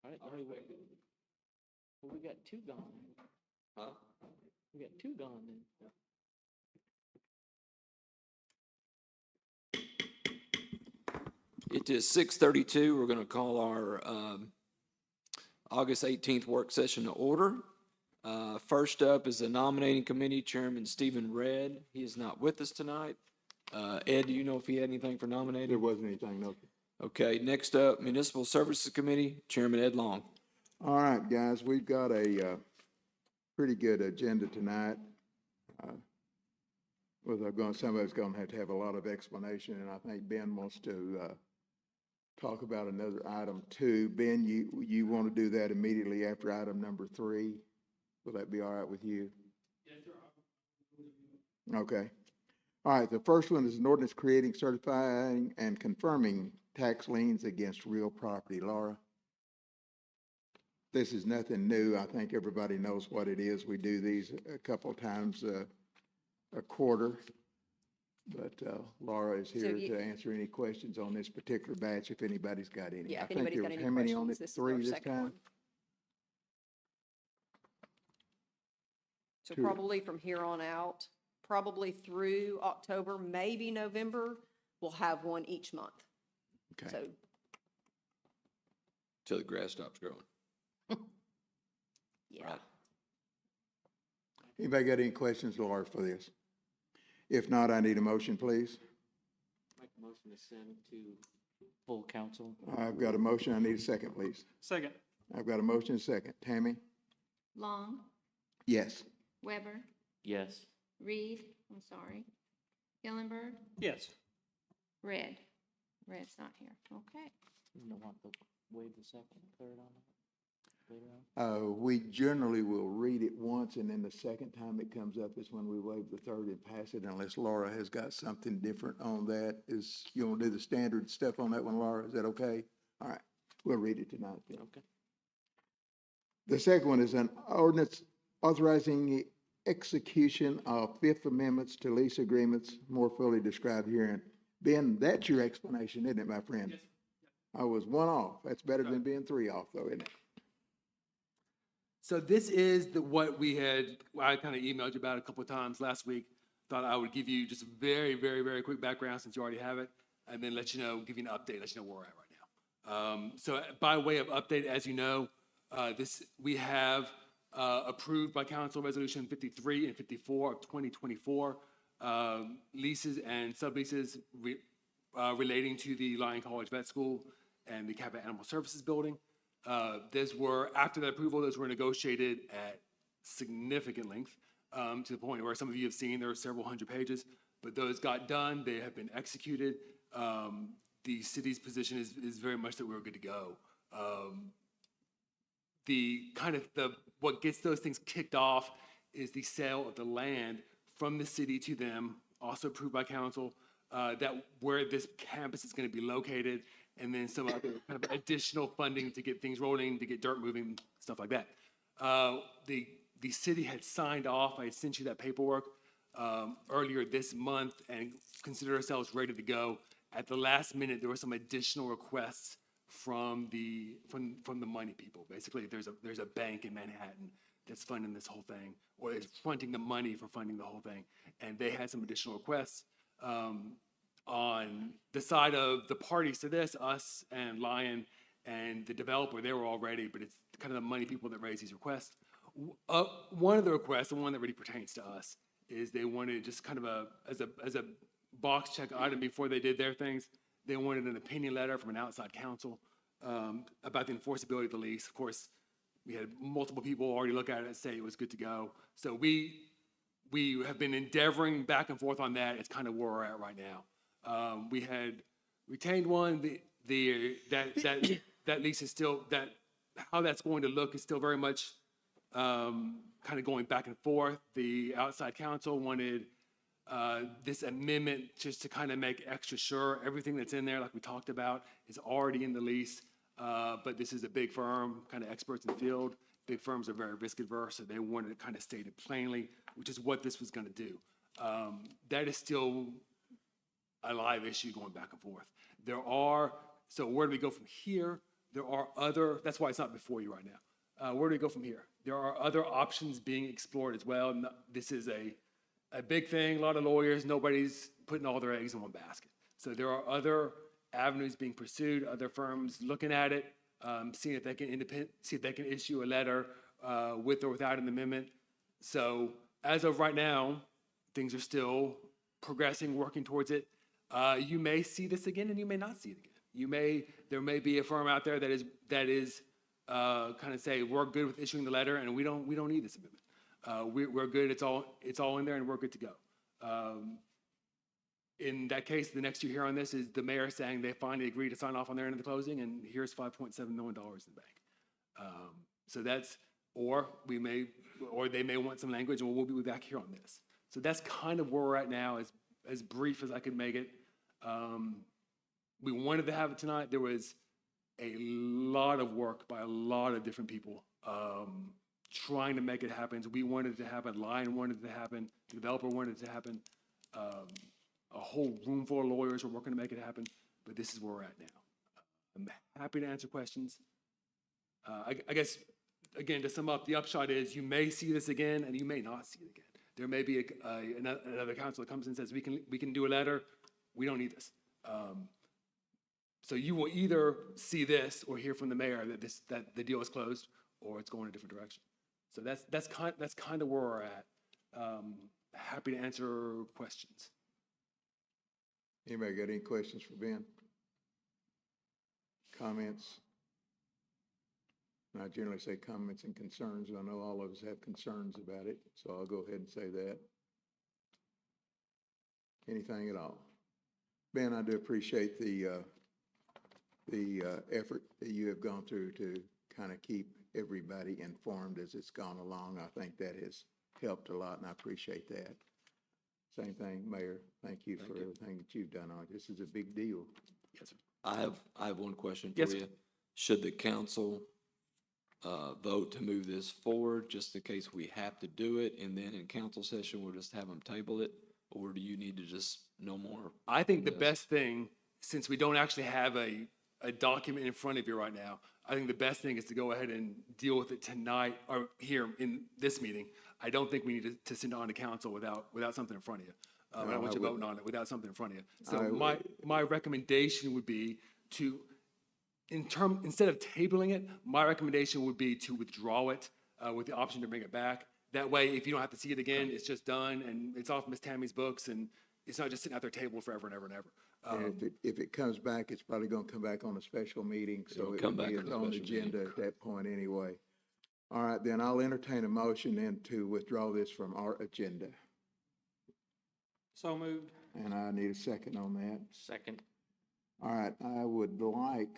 All right, well, we got two gone. Huh? We got two gone then. It is 6:32. We're going to call our August 18th work session to order. First up is the nominating committee chairman, Stephen Redd. He is not with us tonight. Ed, do you know if he had anything for nominating? There wasn't anything, no. Okay, next up, municipal services committee, Chairman Ed Long. All right, guys, we've got a pretty good agenda tonight. Some of it's gonna have to have a lot of explanation, and I think Ben wants to talk about another item too. Ben, you want to do that immediately after item number 3? Will that be all right with you? Yes, sir. Okay. All right, the first one is an ordinance creating, certifying, and confirming tax liens against real property. Laura? This is nothing new. I think everybody knows what it is. We do these a couple times a quarter. But Laura is here to answer any questions on this particular batch, if anybody's got any. Yeah, I if think anybody's there got was any how many on questions, it? this is our 3 this second time? one. So 2. probably from here on out, probably through October, maybe November, we'll have one each month. Okay. So, Till the grass stops growing. yeah. Right. Anybody got any questions, Laura, for this? If not, I need a motion, please. Make a motion to send to full council. I've got a motion. I need a second, please. Second. I've got a motion, and a second. Tammy? Long, Yes. Weber, Yes. Reed, I'm sorry, Hillenberg, Yes. Red. Red's not here, okay. You don't want to waive the second and third on that later on? We generally will read it once, and then the second time it comes up is when we waive the third and pass it, unless Laura has got something different on that. You want to do the standard stuff on that one, Laura? Is that okay? All right, we'll read it tonight then. Okay. The second one is an ordinance authorizing the execution of Fifth Amendments to lease agreements, more fully described here. And Ben, that's your explanation, isn't it, my friend? Yes. I was 1 off. That's better than being 3 off, though, isn't it? So this is what I kind of emailed you about a couple of times last week. Thought I would give you just a very, very, very quick background since you already have it, and then let you know, give you an update, let you know where we're at right now. So by way of update, as you know, we have approved by council resolution 53 and 54 of 2024 leases and subleases relating to the Lyon College Vet School and the Cabot Animal Services Building. After that approval, those were negotiated at significant length, to the point where some of you have seen there are several hundred pages, but those got done, they have been executed. The city's position is very much that we're good to go. What gets those things kicked off is the sale of the land from the city to them, also approved by council, that where this campus is going to be located, and then some other kind of additional funding to get things rolling, to get dirt moving, stuff like that. The city had signed off. I had sent you that paperwork earlier this month and considered ourselves ready to go. At the last minute, there were some additional requests from the money people. Basically, there's a bank in Manhattan that's funding this whole thing, or is fronting the money for funding the whole thing, and they had some additional requests. On the side of the parties to this, us and Lyon and the developer, they were all ready, but it's kind of the money people that raise these requests. One of the requests, the one that really pertains to us, is they wanted just kind of as a box check item before they did their things. They wanted an opinion letter from an outside counsel about the enforceability of the lease. Of course, we had multiple people already look at it and say it was good to go. So we have been endeavoring back and forth on that. It's kind of where we're at right now. We had retained one. That lease is still, how that's going to look is still very much kind of going back and forth. The outside counsel wanted this amendment just to kind of make extra sure everything that's in there, like we talked about, is already in the lease. But this is a big firm, kind of experts in the field. Big firms are very risk adverse, so they wanted it kind of stated plainly, which is what this was going to do. That is still a live issue going back and forth. So where do we go from here? There are other, that's why it's not before you right now. Where do we go from here? There are other options being explored as well. This is a big thing, a lot of lawyers, nobody's putting all their eggs in one basket. So there are other avenues being pursued, other firms looking at it, seeing if they can issue a letter with or without an amendment. So as of right now, things are still progressing, working towards it. You may see this again, and you may not see it again. There may be a firm out there that is kind of say we're good with issuing the letter, and we don't need this amendment. We're good. It's all in there, and we're good to go. In that case, the next you hear on this is the mayor saying they finally agreed to sign off on their end of the closing, and here's $5.7 million in the bank. So that's, or they may want some language, and we'll be back here on this. So that's kind of where we're at now, as brief as I could make it. We wanted to have it tonight. There was a lot of work by a lot of different people trying to make it happen. So we wanted it to happen. Lion wanted it to happen. The developer wanted it to happen. A whole room full of lawyers were working to make it happen. But this is where we're at now. I'm happy to answer questions. I guess, again, to sum up, the upshot is you may see this again and you may not see it again. There may be another council that comes and says, we can do a letter. We don't need this. So you will either see this or hear from the mayor that the deal is closed or it's going a different direction. So that's kind of where we're at. Happy to answer questions. Anybody got any questions for Ben? Comments? I generally say comments and concerns. I know all of us have concerns about it, so I'll go ahead and say that. Anything at all? Ben, I do appreciate the effort that you have gone through to kind of keep everybody informed as it's gone along. I think that has helped a lot, and I appreciate that. Same thing, Mayor. Thank you for everything that you've done on it. This is a big deal. Yes, sir. I have one question Yes, for sir. you. Should the council vote to move this forward, just in case we have to do it, and then in council session, we'll just have them table it? Or do you need to just no more? I think the Yes. best thing, since we don't actually have a document in front of you right now, I think the best thing is to go ahead and deal with it tonight or here in this meeting. I don't think we need to send it on to council without something in front of you. I don't want you voting on it without something in front of you. So my recommendation would be to, instead of tabling it, my recommendation would be to withdraw it with the option to bring it back. That way, if you don't have to see it again, it's just done and it's off Miss Tammy's books and it's not just sitting at their table forever and ever and ever. And if it comes back, it's probably gonna come back on a special meeting, so It'll it come will be back on a on the special meeting. agenda at that point anyway. All right, then I'll entertain a motion then to withdraw this from our agenda. So moved. And I need a second on that. Second. All right, I would like,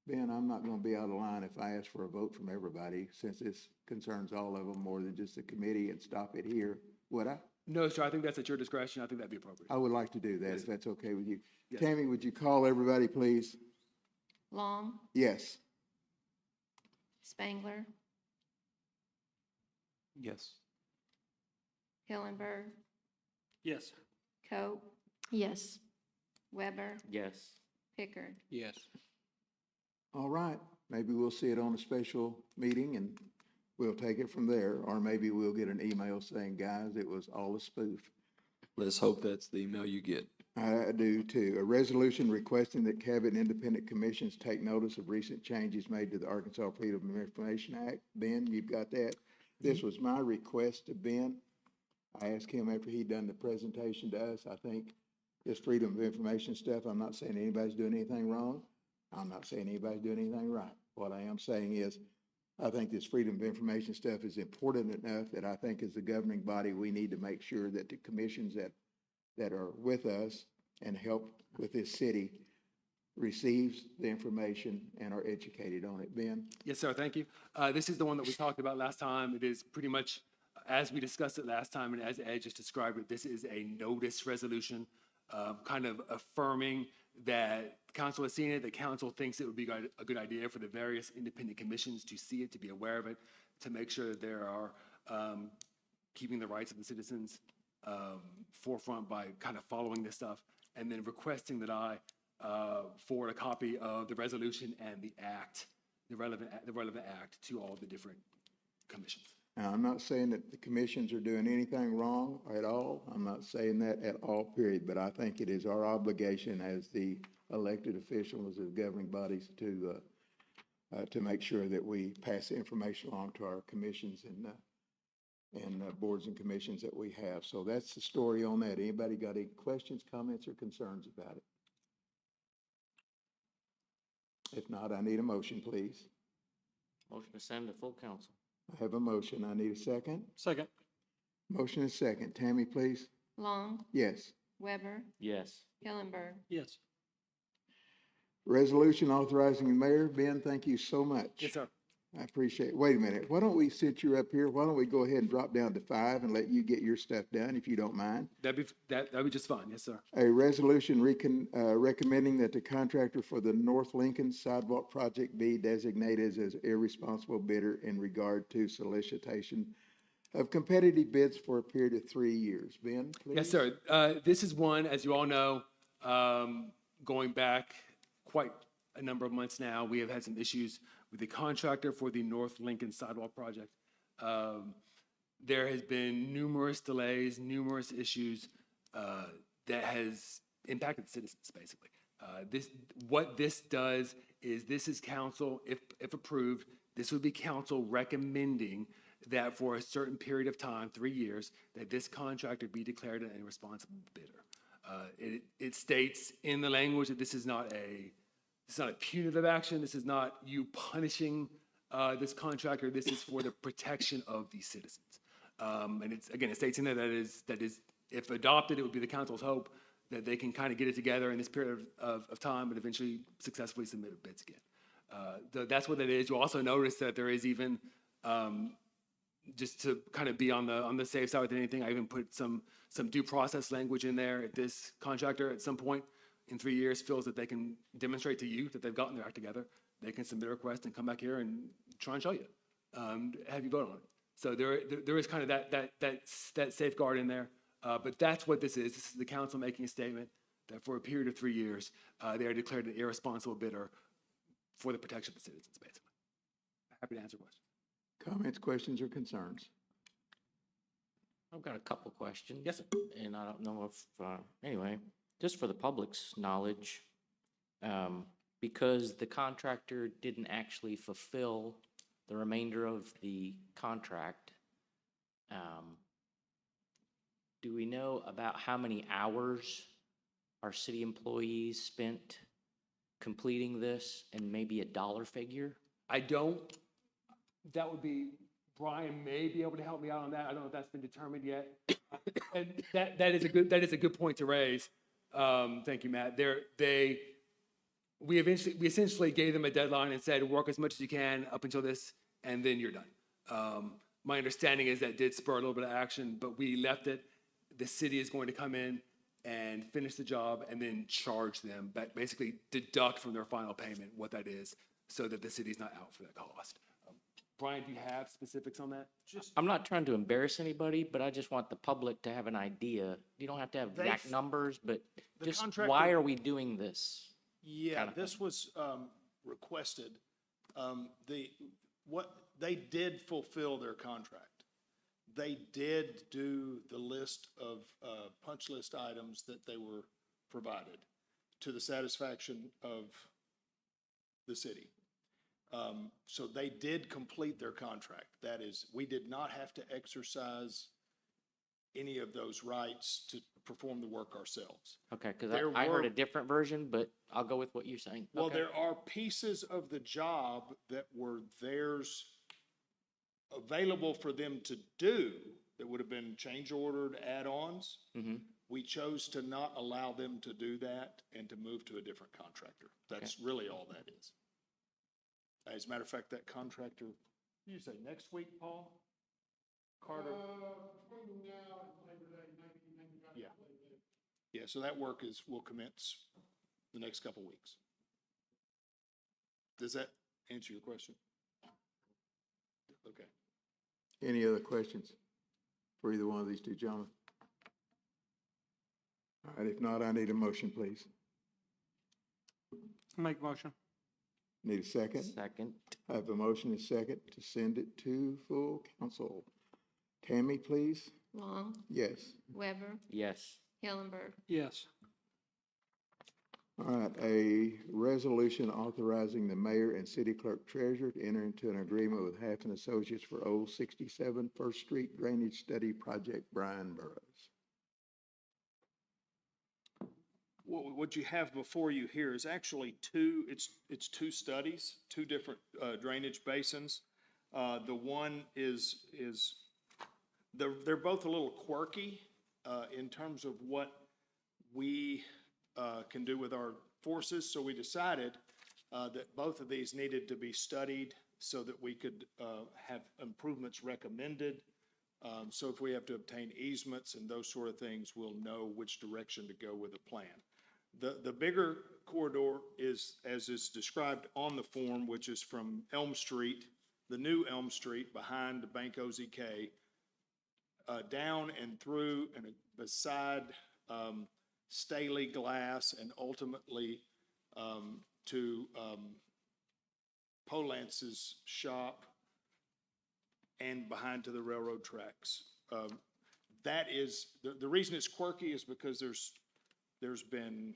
Ben, I'm not gonna be out of line if I ask for a vote from everybody, since this concerns all of them more than just the committee, and stop it here, would I? No, sir, I think that's at your discretion. I think that'd be appropriate. I would like to do that, Yes. if that's okay with you. Yes. Tammy, would you call everybody, please? Long, Yes. Spangler, Yes. Hillenberg, Yes. Coe, Yes. Weber, Yes. Pickard. Yes. All right, maybe we'll see it on a special meeting and we'll take it from there, or maybe we'll get an email saying, guys, it was all a spoof. Let's hope that's the email you get. I do too. A resolution requesting that Cabot Independent Commissions take notice of recent changes made to the Arkansas Freedom of Information Act. Ben, you've got that? This was my request to Ben. I asked him after he'd done the presentation to us. I think this freedom of information stuff, I'm not saying anybody's doing anything wrong. I'm not saying anybody's doing anything right. What I am saying is, I think this freedom of information stuff is important enough that I think as the governing body, we need to make sure that the commissions that are with us and help with this city receives the information and are educated on it. Ben? Yes, sir. Thank you. This is the one that we talked about last time. It is pretty much as we discussed it last time and as Ed just described it. This is a notice resolution, kind of affirming that council has seen it, the council thinks it would be a good idea for the various independent commissions to see it, to be aware of it, to make sure that there are keeping the rights of the citizens forefront by kind of following this stuff, and then requesting that I forward a copy of the resolution and the act, the relevant act to all the different commissions. Now, I'm not saying that the commissions are doing anything wrong at all. I'm not saying that at all, period. But I think it is our obligation as the elected officials of governing bodies to make sure that we pass the information along to our commissions and boards and commissions that we have. So that's the story on that. Anybody got any questions, comments, or concerns about it? If not, I need a motion, please. Motion to send to full council. I have a motion. I need a second. Second. Motion is second. Tammy, please. Long, Yes. Weber, Yes. Hillenberg. Yes. Resolution authorizing the mayor. Ben, thank you so much. Yes, sir. I appreciate it. Wait a minute. Why don't we, since you're up here, why don't we go ahead and drop down to 5 and let you get your stuff done, if you don't mind? That'd be just fine. Yes, sir. A resolution recommending that the contractor for the North Lincoln Sidewalk Project be designated as irresponsible bidder in regard to solicitation of competitive bids for a period of 3 years. Ben, please? Yes, sir. This is one, as you all know, going back quite a number of months now, we have had some issues with the contractor for the North Lincoln Sidewalk Project. There has been numerous delays, numerous issues that has impacted the citizens, basically. What this does is this is council, if approved, this would be council recommending that for a certain period of time, 3 years, that this contractor be declared an irresponsible bidder. It states in the language that this is not a punitive action. This is not you punishing this contractor. This is for the protection of the citizens. And it states in there that is, if adopted, it would be the council's hope that they can kind of get it together in this period of time and eventually successfully submit bids again. That's what it is. You'll also notice that there is even, just to kind of be on the safe side with anything, I even put some due process language in there. If this contractor at some point in 3 years feels that they can demonstrate to you that they've gotten their act together, they can submit a request and come back here and try and show you, have you vote on it. So there is kind of that safeguard in there. But that's what this is. This is the council making a statement that for a period of 3 years, they are declared an irresponsible bidder for the protection of the citizens, basically. Happy to answer questions. Comments, questions, or concerns? I've got a couple questions. Yes, sir. And I don't know if, anyway, just for the public's knowledge, because the contractor didn't actually fulfill the remainder of the contract, do we know about how many hours our city employees spent completing this, and maybe a dollar figure? I don't. That would be, Brian may be able to help me out on that. I don't know if that's been determined yet. And that is a good point to raise. Thank you, Matt. We essentially gave them a deadline and said, work as much as you can up until this, and then you're done. My understanding is that did spur a little bit of action, but we left it. The city is going to come in and finish the job and then charge them, but basically deduct from their final payment what that is so that the city's not out for that cost. Brian, do you have specifics on that? I'm not trying to embarrass anybody, but I just want the public to have an idea. You don't have to have exact They've- numbers, but the just contractor- why are we doing this? Yeah, kind of this was requested. They did fulfill their contract. They did do the list of punch list items that they were provided to the satisfaction of the city. So they did complete their contract. That is, we did not have to exercise any of those rights to perform the work ourselves. Okay, because There I heard were- a different version, but I'll go with what you're saying. Well, Okay. there are pieces of the job that were theirs available for them to do that would have been change ordered add-ons. Mhm. We chose to not allow them to do that and to move to a different contractor. That's really all that is. As a matter of fact, that contractor, you say next week, Paul? Carter? Yeah. Yeah, so that work will commence the next couple weeks. Does that answer your question? Okay. Any other questions for either one of these two gentlemen? All right, if not, I need a motion, please. Make motion. Need a second? Second. I have a motion and a second to send it to full council. Tammy, please? Long, Yes. Weber, Yes. Hillenberg. Yes. All right, a resolution authorizing the mayor and city clerk treasurer to enter into an agreement with Half Associates for Old 67 First Street Drainage Study Project, Brian Burrows. What you have before you here is actually it's two studies, two different drainage basins. The one they're both a little quirky in terms of what we can do with our forces. So we decided that both of these needed to be studied so that we could have improvements recommended. So if we have to obtain easements and those sort of things, we'll know which direction to go with the plan. The bigger corridor is, as is described on the form, which is from Elm Street, the new Elm Street behind the Bank OZK, down and through and beside Staley Glass and ultimately to Polance's shop and behind to the railroad tracks. That is, the reason it's quirky is because there's been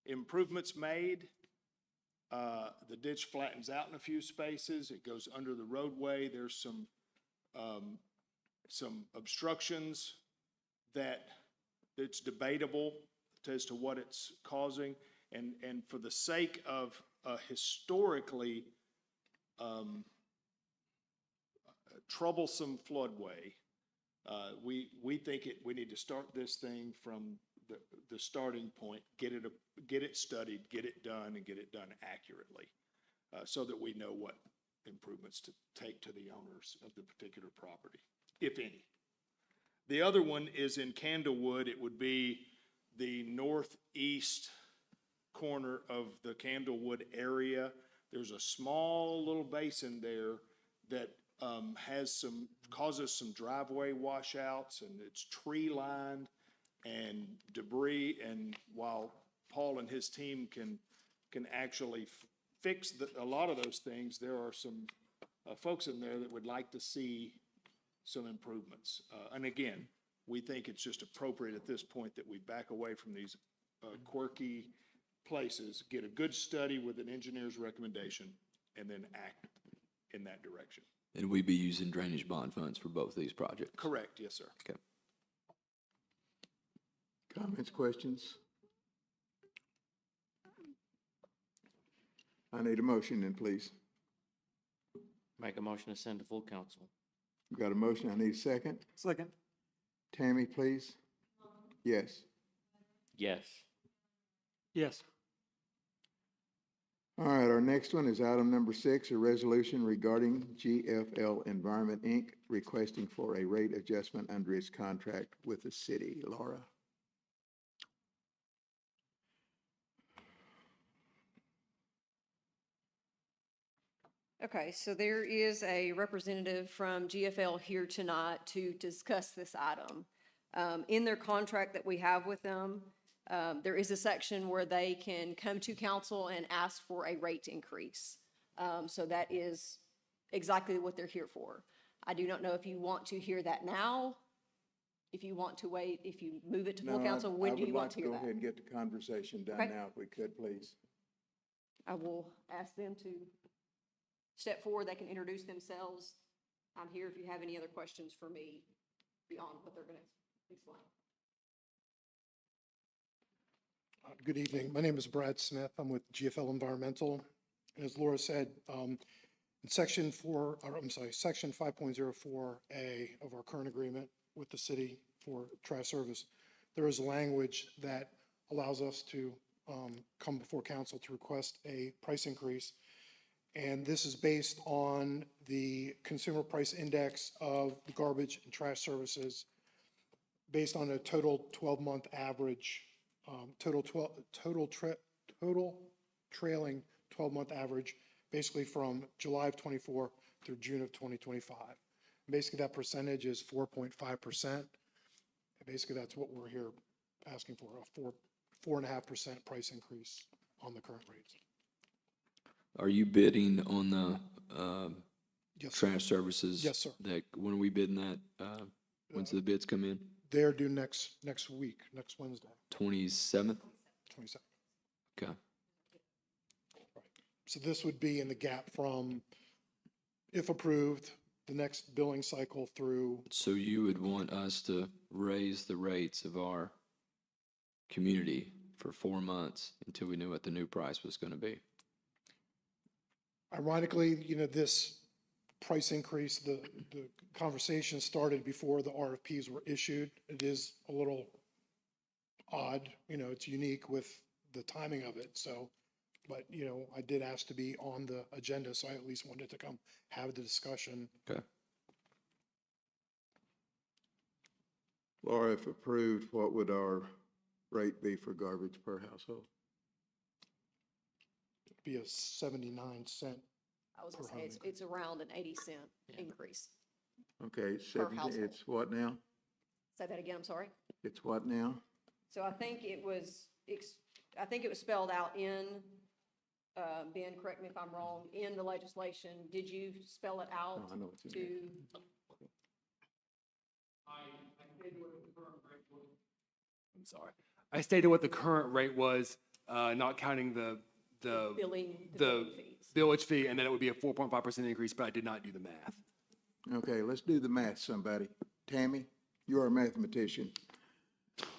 improvements made. The ditch flattens out in a few spaces. It goes under the roadway. There's some obstructions that's debatable as to what it's causing. And for the sake of historically troublesome floodway, we think we need to start this thing from the starting point, get it studied, get it done, and get it done accurately, so that we know what improvements to take to the owners of the particular property, if any. The other one is in Candlewood. It would be the northeast corner of the Candlewood area. There's a small little basin there that causes some driveway washouts, and it's tree lined and debris. And while Paul and his team can actually fix a lot of those things, there are some folks in there that would like to see some improvements. And again, we think it's just appropriate at this point that we back away from these quirky places, get a good study with an engineer's recommendation, and then act in that direction. And we'd be using drainage bond funds for both these projects. Correct, yes, sir. Okay. Comments, questions? I need a motion then, please. Make a motion to send to full council. We got a motion. I need a second. Second. Tammy, please. Yes. Yes. Yes. All right, our next one is item number 6, a resolution regarding GFL Environment, Inc., requesting for a rate adjustment under its contract with the city. Laura? Okay, so there is a representative from GFL here tonight to discuss this item. In their contract that we have with them, there is a section where they can come to council and ask for a rate increase. So that is exactly what they're here for. I do not know if you want to hear that now, if you want to wait, if you move it to full No, council, when do you want to hear I would like to go ahead that? and get the conversation done Okay. now, if we could, please. I will ask them to step forward. They can introduce themselves. I'm here if you have any other questions for me beyond what they're going to explain. Good evening. My name is Brad Smith. I'm with GFL Environmental. And as Laura said, in section 5.04A of our current agreement with the city for trash service, there is language that allows us to come before council to request a price increase. And this is based on the consumer price index of the garbage and trash services based on a total 12-month average, total trailing 12-month average, basically from July of 24 through June of 2025. Basically, that percentage is 4.5%. Basically, that's what we're here asking for, a 4.5% price increase on the current rates. Are you bidding on the, Yes, sir. trash services? Yes, sir. That, when are we bidding that? When's the bids come in? They're due next week, next Wednesday, 27th? 22nd. Okay. So this would be in the gap from, if approved, the next billing cycle through, So you would want us to raise the rates of our community for 4 months until we knew what the new price was gonna be? ironically, this price increase, the conversation started before the RFPs were issued. It is a little odd, it's unique with the timing of it, so, but, I did ask to be on the agenda, so I at least wanted to come have the discussion. Okay. Laura, if approved, what would our rate be for garbage per household? Be a 79-cent. I was gonna say, it's around an 80-cent increase. Okay, Per 70, household. it's what now? Say that again, I'm sorry. It's what now? So I think it was spelled out in, Ben, correct me if I'm wrong, in the legislation. Did you spell it out Oh, I know what's in to? there. I'm sorry. I stated what the current rate was, not counting the Billing, the the billing fees. village fee, and then it would be a 4.5% increase, but I did not do the math. Okay, let's do the math, somebody. Tammy, you're a mathematician.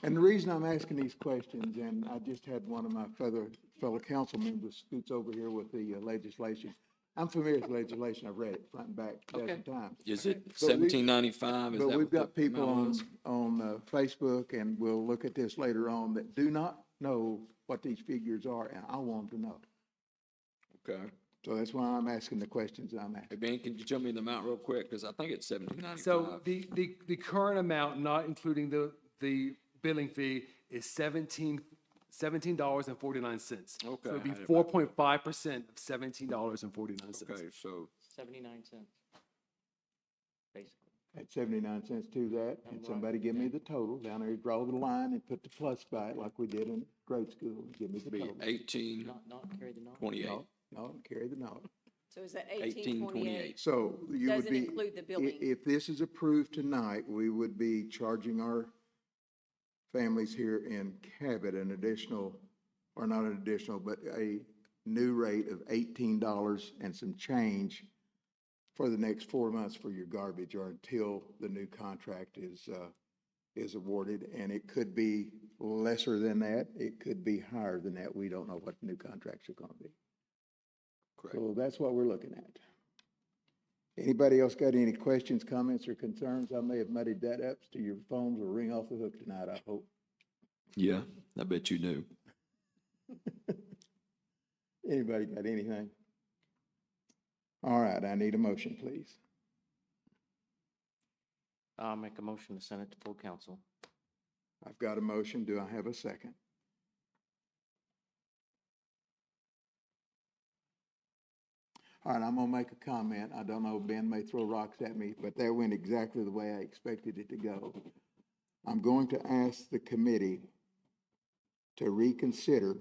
And the reason I'm asking these questions, and I just had one of my fellow council members scoots over here with the legislation. I'm familiar with legislation. I've read it front and back a dozen times. Is it But we- 1795? Is But that we've what the got people amount on, was? on Facebook, and we'll look at this later on, that do not know what these figures are, and I want them to know. Okay. So that's why I'm asking the questions that I'm Hey, asking. Ben, can you tell me the amount real quick? Because I think it's 1795. So the current amount, not including the billing fee, is $17.49. Okay, So it'd be I had it 4.5% of $17.49. Okay, so 79 cents. Basically. At 79 cents to that, and somebody give me the total down there, draw the line and put the plus by it like we did in grade school, and give me the it'd be total. 1828. Not carry the number. No, carry the note. So is that 1828. 1828? So you would Doesn't be, include the billing. if this is approved tonight, we would be charging our families here in Cabot an additional, or not an additional, but a new rate of $18 and some change for the next 4 months for your garbage, or until the new contract is awarded. And it could be lesser than that. It could be higher than that. We don't know what the new contracts are gonna be. Correct. So that's what we're looking at. Anybody else got any questions, comments, or concerns? I may have muddied that up, so your phones will ring off the hook tonight, I hope. Yeah, I bet you do. Anybody got anything? All right, I need a motion, please. I'll make a motion to send it to full council. I've got a motion. Do I have a second? All right, I'm gonna make a comment. I don't know, Ben may throw rocks at me, but that went exactly the way I expected it to go. I'm going to ask the committee to reconsider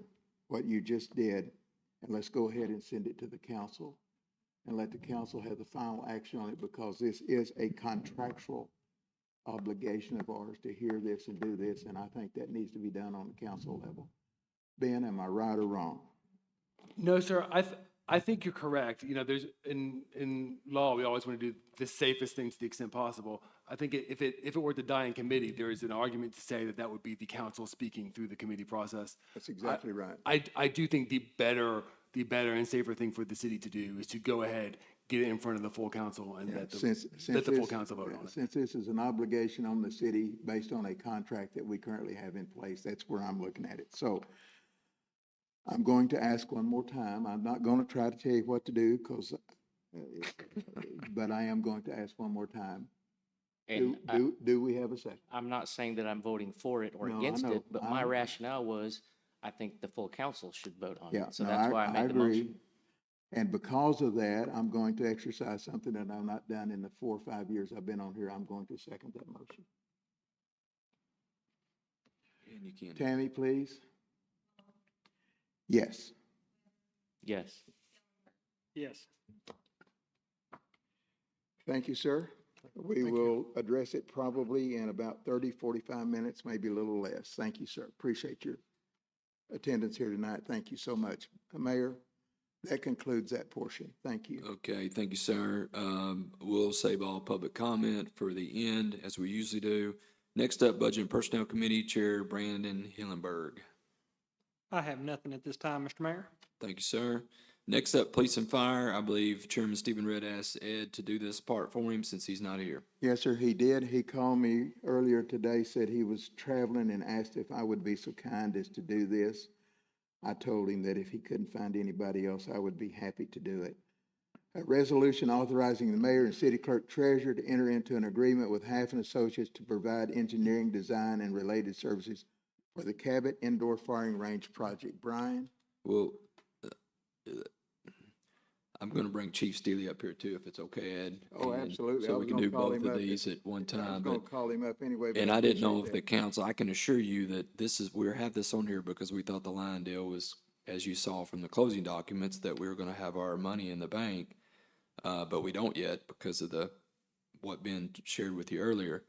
what you just did, and let's go ahead and send it to the council and let the council have the final action on it, because this is a contractual obligation of ours to hear this and do this, and I think that needs to be done on the council level. Ben, am I right or wrong? No, sir, I think you're correct. There's, in law, we always want to do the safest thing to the extent possible. I think if it were to die in committee, there is an argument to say that would be the council speaking through the committee process. That's exactly right. I do think the better and safer thing for the city to do is to go ahead, get it in front of the full council, and let the full this- council vote on it. Since this is an obligation on the city based on a contract that we currently have in place, that's where I'm looking at it. So I'm going to ask one more time. I'm not going to try to tell you what to do, but I am going to ask one more time. And Do we have a second? I'm not saying that I'm voting for it or No, I against know. it, but my I'm- rationale was, I think the full council should vote on Yeah, it. So no, that's why I made the agree. motion. And because of that, I'm going to exercise something that I've not done in the 4 or 5 years I've been on here. I'm going to second that motion. And you can't. Tammy, please. Yes. Yes. Yes. Thank you, sir. We Thank you. will address it probably in about 30, 45 minutes, maybe a little less. Thank you, sir. Appreciate your attendance here tonight. Thank you so much. Mayor, that concludes that portion. Thank you. Okay, thank you, sir. We'll save all public comment for the end, as we usually do. Next up, Budget and Personnel Committee Chair Brandon Hillenberg. I have nothing at this time, Mr. Mayor. Thank you, sir. Next up, Police and Fire. I believe Chairman Stephen Red asked Ed to do this part for him since he's not here. Yes, sir, he did. He called me earlier today, said he was traveling and asked if I would be so kind as to do this. I told him that if he couldn't find anybody else, I would be happy to do it. A resolution authorizing the mayor and city clerk treasurer to enter into an agreement with Half and Associates to provide engineering, design, and related services for the Cabot Indoor Firing Range project. Brian? Well, I'm going to bring Chief Steely up here too, if it's okay, Ed. Oh, And absolutely. I So we was can gonna do call both him of up. these at one I was time, gonna but, call him up anyway. but and I didn't know if appreciate the council, I can assure you that this is, we have this on here because we thought the line deal was, as you saw from the closing documents, that we were going to have our money in the bank. But we don't yet because of what Ben shared with you earlier.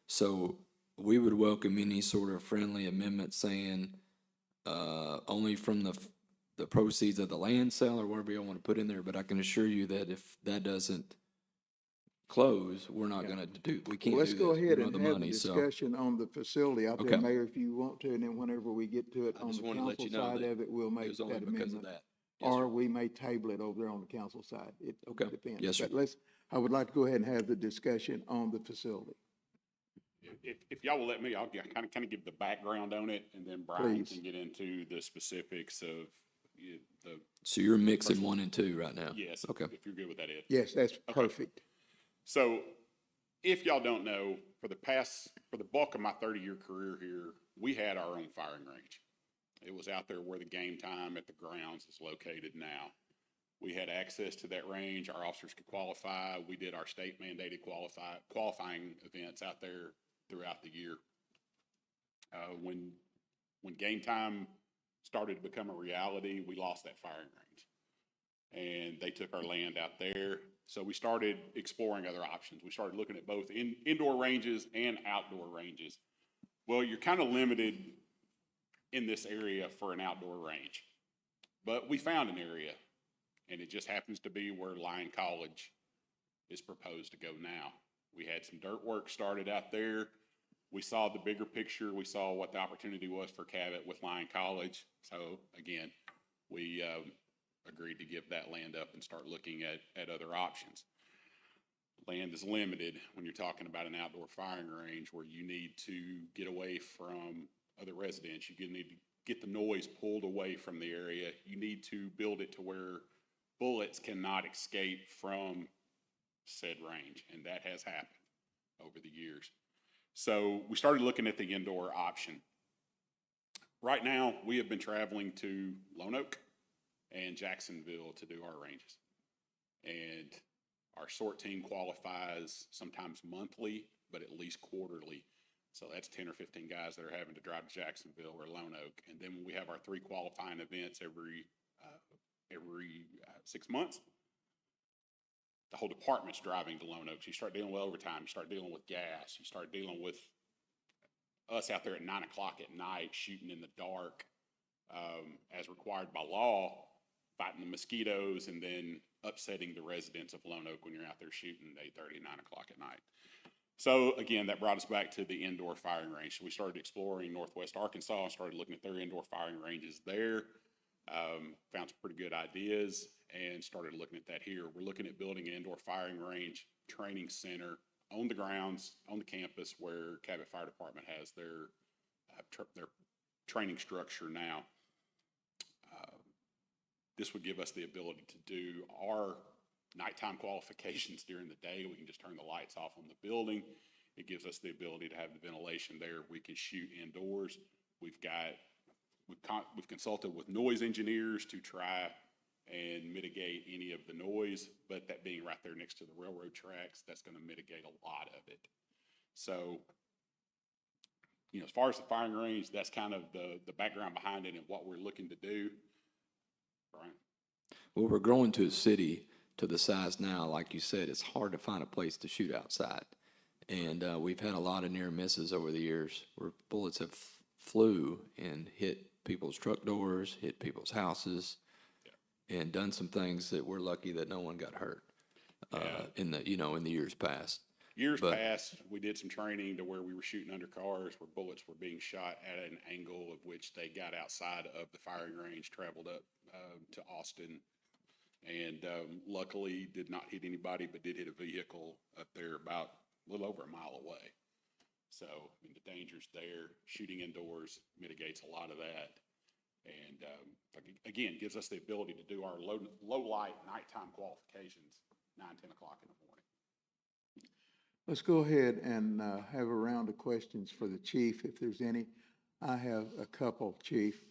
So we would welcome any sort of friendly amendment saying, only from the proceeds of the land sale or whatever you want to put in there, but I can assure you that if that doesn't close, we're not gonna we can't do Well, let's this. go We ahead don't and have the have the money, so. discussion on the facility out there, Okay. Mayor, if you want to, and then whenever we get to it I on just the wanted to let council you know side that of it, we'll It make was only that because of amendment. that. Yes, Or sir. we may table it over there on the council side. It Okay. depends. Yes, sir. But I would like to go ahead and have the discussion on the facility. If y'all will let me, I'll kind of give the background on it, and then Brian Please. can get into the specifics of the, So you're mixing 1 and 2 right now? yes, Okay. if you're good with that, Ed. Yes, that's perfect. So if y'all don't know, for the bulk of my 30-year career here, we had our own firing range. It was out there where the game time at the grounds is located now. We had access to that range. Our officers could qualify. We did our state mandated qualifying events out there throughout the year. When game time started to become a reality, we lost that firing range. And they took our land out there. So we started exploring other options. We started looking at both indoor ranges and outdoor ranges. Well, you're kind of limited in this area for an outdoor range. But we found an area, and it just happens to be where Lyon College is proposed to go now. We had some dirt work started out there. We saw the bigger picture. We saw what the opportunity was for Cabot with Lyon College. So again, we agreed to give that land up and start looking at other options. Land is limited when you're talking about an outdoor firing range where you need to get away from other residents. You need to get the noise pulled away from the area. You need to build it to where bullets cannot escape from said range, and that has happened over the years. So we started looking at the indoor option. Right now, we have been traveling to Lone Oak and Jacksonville to do our ranges. And our sort team qualifies sometimes monthly, but at least quarterly. So that's 10 or 15 guys that are having to drive to Jacksonville or Lone Oak. And then when we have our 3 qualifying events every 6 months, the whole department's driving to Lone Oak. You start dealing with overtime, you start dealing with gas, you start dealing with us out there at 9 o'clock at night shooting in the dark as required by law, fighting the mosquitoes, and then upsetting the residents of Lone Oak when you're out there shooting at 8:30, 9 o'clock at night. So again, that brought us back to the indoor firing range. So we started exploring Northwest Arkansas and started looking at their indoor firing ranges there. Found some pretty good ideas and started looking at that here. We're looking at building an indoor firing range training center on the grounds, on the campus where Cabot Fire Department has their training structure now. This would give us the ability to do our nighttime qualifications during the day. We can just turn the lights off on the building. It gives us the ability to have the ventilation there. We can shoot indoors. We've consulted with noise engineers to try and mitigate any of the noise, but that being right there next to the railroad tracks, that's going to mitigate a lot of it. So, as far as the firing range, that's kind of the background behind it and what we're looking to do. Brian? Well, we're growing to a city to the size now, like you said, it's hard to find a place to shoot outside. And we've had a lot of near misses over the years where bullets have flew and hit people's truck doors, hit people's houses, and done some things that we're lucky that no one got hurt in the, in the years past. Years But- past, we did some training to where we were shooting under cars where bullets were being shot at an angle of which they got outside of the firing range, traveled up to Austin, and luckily did not hit anybody, but did hit a vehicle up there about a little over a mile away. So, I mean, the danger's there. Shooting indoors mitigates a lot of that. And again, gives us the ability to do our low light nighttime qualifications 9, 10 o'clock in the morning. Let's go ahead and have a round of questions for the chief, if there's any. I have a couple, Chief.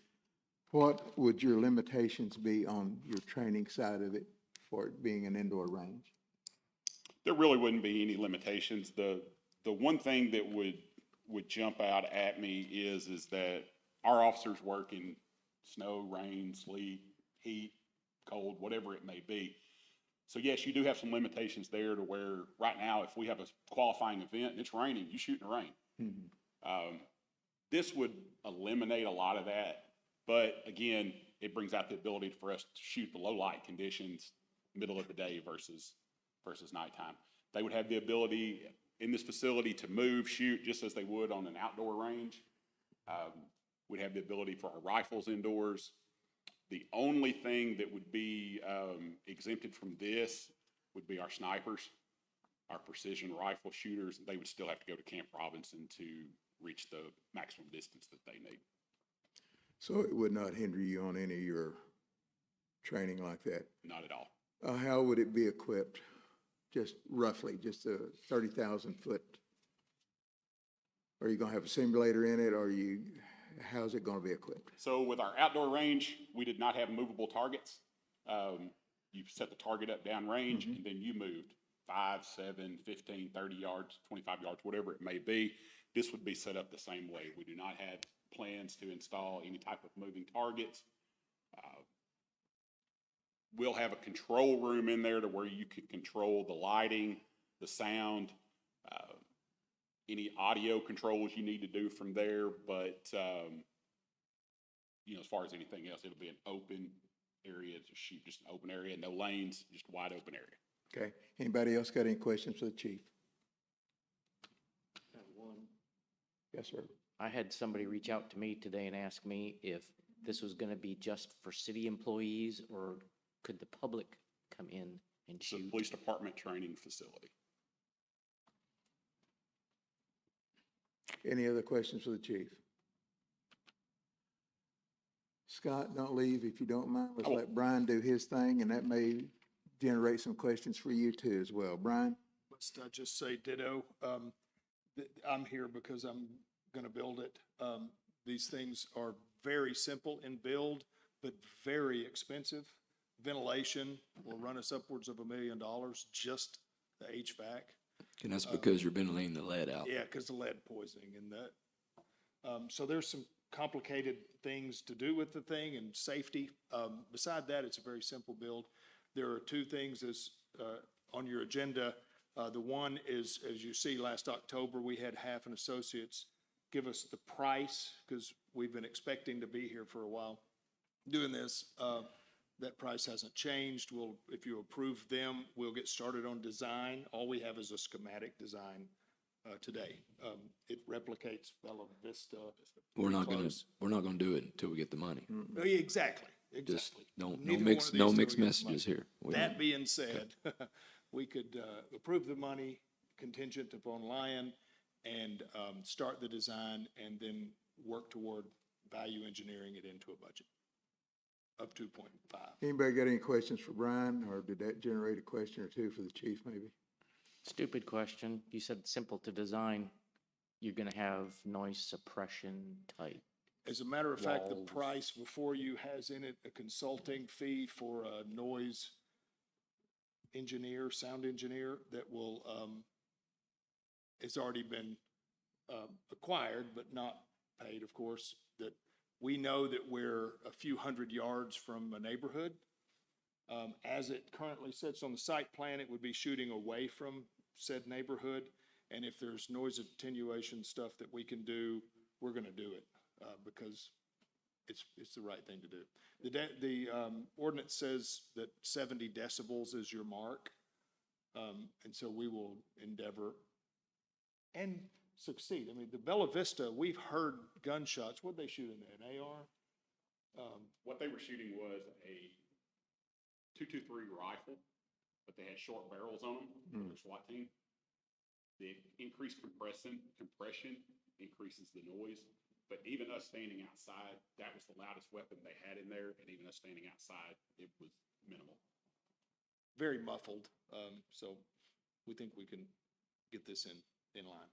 What would your limitations be on your training side of it for it being an indoor range? There really wouldn't be any limitations. The one thing that would jump out at me is that our officers work in snow, rain, sleet, heat, cold, whatever it may be. So yes, you do have some limitations there to where right now, if we have a qualifying event and it's raining, you shoot in the rain. Mm-hmm. This would eliminate a lot of that. But again, it brings out the ability for us to shoot the low light conditions, middle of the day versus nighttime. They would have the ability in this facility to move, shoot just as they would on an outdoor range. We'd have the ability for our rifles indoors. The only thing that would be exempted from this would be our snipers, our precision rifle shooters. They would still have to go to Camp Robinson to reach the maximum distance that they need. So it would not hinder you on any of your training like that? Not at all. How would it be equipped? Just roughly, just a 30,000 foot? Are you going to have a simulator in it, or how's it going to be equipped? So with our outdoor range, we did not have movable targets. You set the target up downrange, and then you moved 5, 7, 15, 30 yards, 25 yards, whatever it may be. This would be set up the same way. We do not have plans to install any type of moving targets. We'll have a control room in there to where you can control the lighting, the sound, any audio controls you need to do from there. But, as far as anything else, it'll be an open area to shoot, just an open area, no lanes, just a wide open area. Okay. Anybody else got any questions for the chief? Yes, sir. I had somebody reach out to me today and ask me if this was going to be just for city employees, or could the public come in and It's a shoot? police department training facility. Any other questions for the chief? Scott, don't leave if you don't mind. Let's let Brian do his thing, and that may generate some questions for you too as well. Brian? Must I just say ditto? I'm here because I'm going to build it. These things are very simple in build, but very expensive. Ventilation will run us upwards of $1 million, just the HVAC. And that's because you're ventilating the lead out. Yeah, because the lead poisoning and that. So there's some complicated things to do with the thing and safety. Beside that, it's a very simple build. There are two things on your agenda. The one is, as you see, last October, we had Half and Associates give us the price, because we've been expecting to be here for a while doing this. That price hasn't changed. If you approve them, we'll get started on design. All we have is a schematic design today. It replicates Bella Vista. We're not going close. to do it until we get the money. Exactly. Just no Neither one mixed of these till we mixed get the messages money. here. We That don't- being said, we could approve the money contingent upon Lion and start the design, and then work toward value engineering it into a budget of 2.5. Anybody got any questions for Brian, or did that generate a question or two for the chief maybe? Stupid question. You said simple to design. You're going to have noise suppression type. As a matter of fact, the Walls. price before you has in it a consulting fee for a noise engineer, sound engineer that will, it's already been acquired, but not paid, of course, that We know that we're a few hundred yards from a neighborhood. As it currently sits on the site plan, it would be shooting away from said neighborhood. And if there's noise attenuation stuff that we can do, we're gonna do it, because it's the right thing to do. The ordinance says that 70 decibels is your mark. And so we will endeavor and succeed. I mean, the Bella Vista, we've heard gunshots. What'd they shoot in there, an AR? What they were shooting was a 223 rifle, but they had short barrels on them for their SWAT team. The increased compression increases the noise, but even us standing outside, that was the loudest weapon they had in there, and even us standing outside, it was minimal. Very muffled, so we think we can get this in line.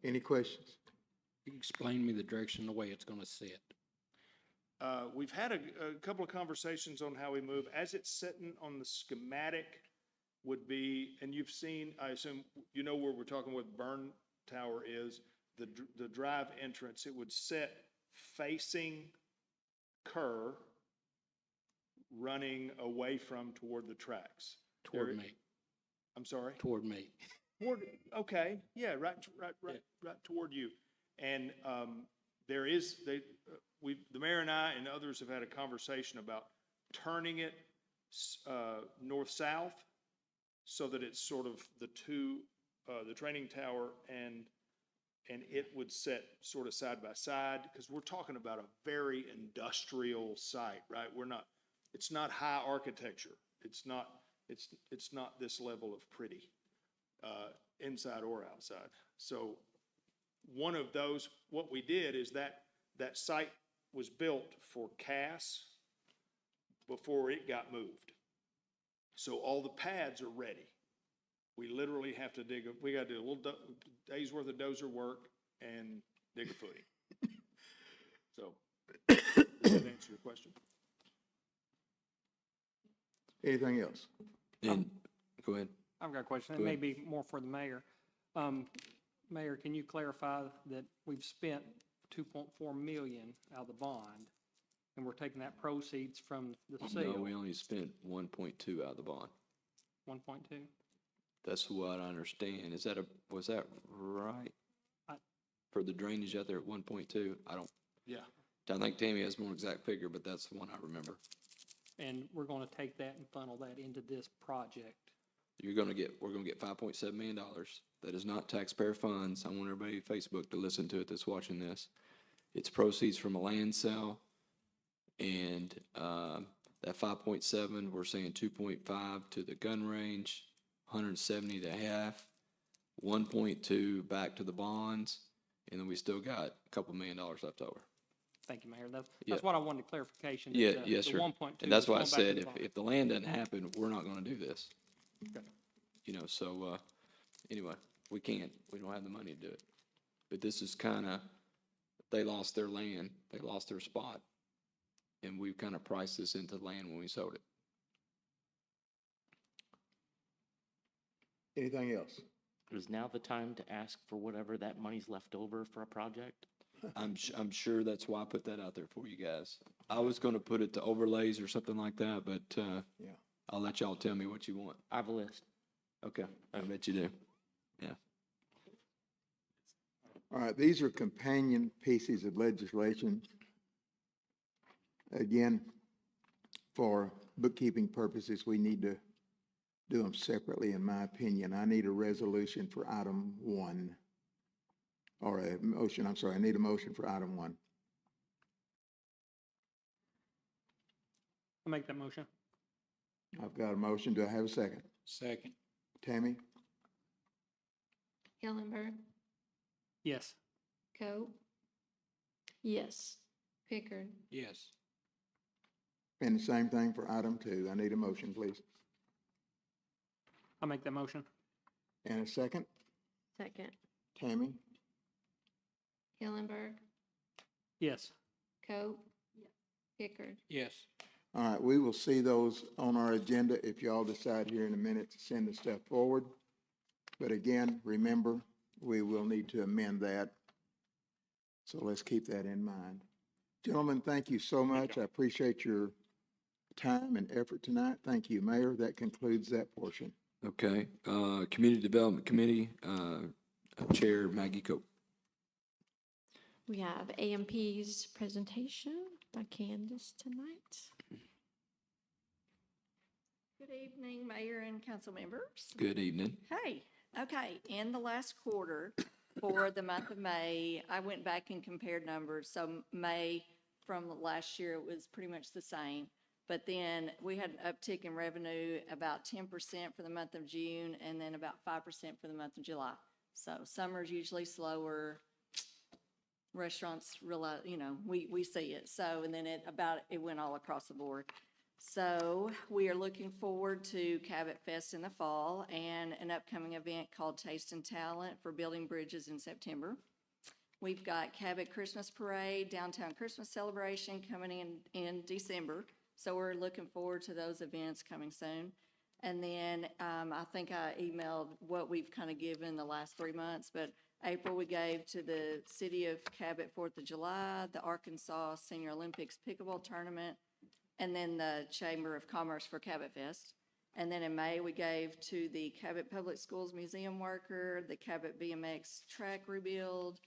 Any questions? Explain to me the direction, the way it's gonna sit. We've had a couple of conversations on how we move. As it's sitting on the schematic would be, and you've seen, I assume, you know where we're talking with Burn Tower is, the drive entrance, it would sit facing Kerr, running away from toward the tracks. Toward me, I'm sorry? toward me. Okay, yeah, right toward you. And there is, the mayor and I and others have had a conversation about turning it north-south so that it's sort of the training tower and it would sit sort of side by side, because we're talking about a very industrial site, right? It's not high architecture. It's not this level of pretty, inside or outside. So one of those, what we did is that site was built for Cass before it got moved. So all the pads are ready. We literally have to we got to do a little day's worth of dozer work and dig a footing. So, does that answer your question? Anything else? And, go ahead. I've got a question. It Go may ahead. be more for the mayor. Mayor, can you clarify that we've spent 2.4 million out of the bond, and we're taking that proceeds from the No, sale? we only spent 1.2 out of the bond. 1.2? That's what I understand. Was that right? For the drainage out there at 1.2? Yeah. I think Tammy has more exact figure, but that's the one I remember. And we're going to take that and funnel that into this project. We're gonna get $5.7 million. That is not taxpayer funds. I want everybody on Facebook to listen to it that's watching this. It's proceeds from a land sale. And, that 5.7, we're saying 2.5 to the gun range, 170 to half, 1.2 back to the bonds, and then we still got a couple $1 million left over. Thank you, Mayor. That's Yeah. what I wanted clarification. that Yeah, the- yes, the sir. 1.2 And that's is why I going back to said the bond. if the land doesn't happen, we're not gonna do this. Okay. You know, so, anyway, we don't have the money to do it. But this is they lost their land, they lost their spot. And we've kind of priced this into the land when we sold it. Anything else? Is now the time to ask for whatever that money's left over for a project? I'm sure that's why I put that out there for you guys. I was gonna put it to overlays or something like that, but, Yeah. I'll let y'all tell me what you want. I have a list. Okay, I bet you do. Yeah. All right, these are companion pieces of legislation. Again, for bookkeeping purposes, we need to do them separately, in my opinion. I need a resolution for item 1. Or a motion, I'm sorry, I need a motion for item 1. I'll make that motion. I've got a motion. Do I have a second? Second. Tammy? Hillenberg, Yes. Coe, Yes. Pickard, Yes. And the same thing for item 2. I need a motion, please. I'll make that motion. And a second? Second. Tammy? Hillenberg, Yes. Coe, Pickard. Yes. All right, we will see those on our agenda if y'all decide here in a minute to send the stuff forward. But again, remember, we will need to amend that So let's keep that in mind. Gentlemen, thank you so much. I appreciate your time and effort tonight. Thank you, Mayor. That concludes that portion. Okay, Community Development Committee, Chair Maggie Cope. We have AMP's presentation by Candace tonight. Good evening, Mayor and council members. Good evening. Hey, okay, in the last quarter for the month of May, I went back and compared numbers. So May from last year, it was pretty much the same. But then we had an uptick in revenue, about 10% for the month of June, and then about 5% for the month of July. So summer's usually slower. Restaurants realize, we see it. So, and then it went all across the board. So we are looking forward to Cabot Fest in the fall and an upcoming event called Taste and Talent for Building Bridges in September. We've got Cabot Christmas Parade, Downtown Christmas Celebration coming in December. So we're looking forward to those events coming soon. And then I think I emailed what we've kind of given the last 3 months, but April we gave to the City of Cabot 4th of July, the Arkansas Senior Olympics Pickleball Tournament, and then the Chamber of Commerce for Cabot Fest. And then in May, we gave to the Cabot Public Schools Museum Worker, the Cabot BMX Track Rebuild,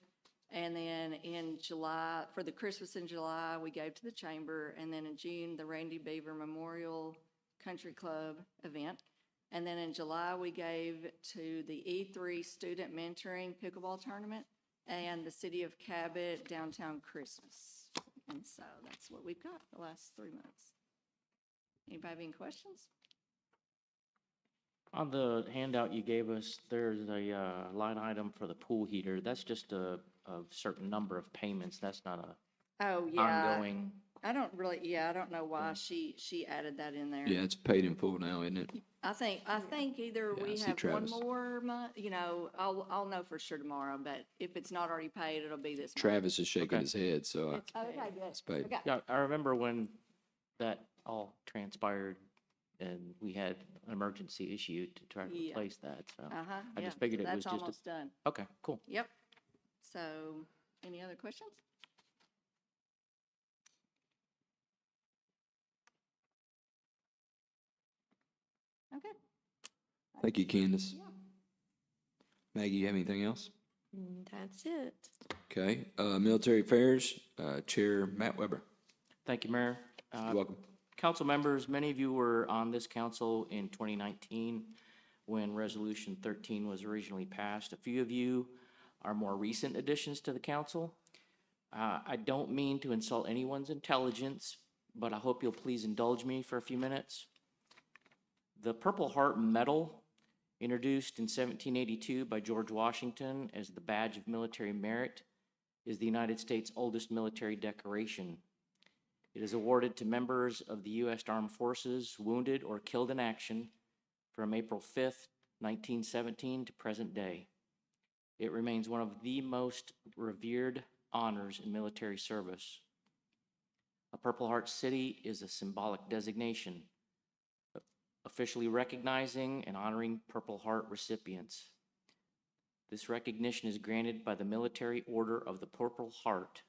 and then in July, for the Christmas in July, we gave to the Chamber, and then in June, the Randy Beaver Memorial Country Club event. And then in July, we gave to the E3 Student Mentoring Pickleball Tournament and the City of Cabot Downtown Christmas. And so that's what we've got the last 3 months. Anybody have any questions? On the handout you gave us, there's a line item for the pool heater. That's just a certain number of payments. That's not a Oh, yeah. ongoing. I don't know why she added that in there. Yeah, it's paid in full now, isn't it? I think either Yeah, I we see have one Travis. more month, I'll know for sure tomorrow, but if it's not already paid, it'll be this month. Travis is shaking Okay. his head, so Okay, good. it's paid. Okay. Yeah, I remember when that all transpired and we had an emergency issue to try to Yeah. replace that, so. Uh-huh, I yeah. just figured it was That's just almost done. Okay, cool. Yep. So, any other questions? Okay. Thank you, Candace. Yeah. Maggie, you have anything else? That's it. Okay, Military Affairs, Chair Matt Weber. Thank you, Mayor. You're welcome. Council members, many of you were on this council in 2019 when Resolution 13 was originally passed. A few of you are more recent additions to the council. I don't mean to insult anyone's intelligence, but I hope you'll please indulge me for a few minutes. The Purple Heart Medal, introduced in 1782 by George Washington as the badge of military merit, is the United States' oldest military decoration. It is awarded to members of the U.S. Armed Forces wounded or killed in action from April 5th, 1917 to present day. It remains one of the most revered honors in military service. A Purple Heart City is a symbolic designation, officially recognizing and honoring Purple Heart recipients. This recognition is granted by the Military Order of the Purple Heart,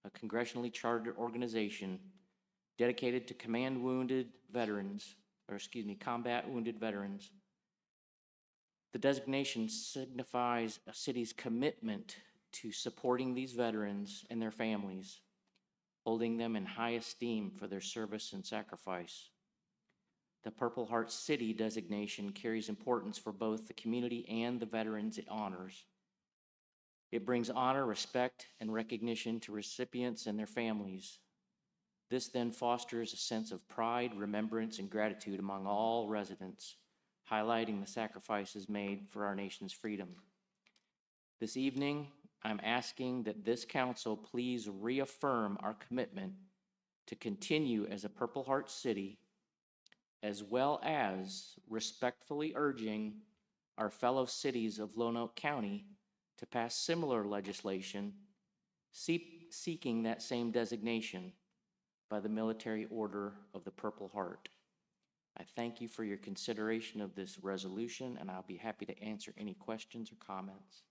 a congressionally chartered organization dedicated to combat wounded veterans. The designation signifies a city's commitment to supporting these veterans and their families, holding them in high esteem for their service and sacrifice. The Purple Heart City designation carries importance for both the community and the veterans it honors. It brings honor, respect, and recognition to recipients and their families. This then fosters a sense of pride, remembrance, and gratitude among all residents, highlighting the sacrifices made for our nation's freedom. This evening, I'm asking that this council please reaffirm our commitment to continue as a Purple Heart City, as well as respectfully urging our fellow cities of Lonoke County to pass similar legislation seeking that same designation by the Military Order of the Purple Heart. I thank you for your consideration of this resolution, and I'll be happy to answer any questions or comments.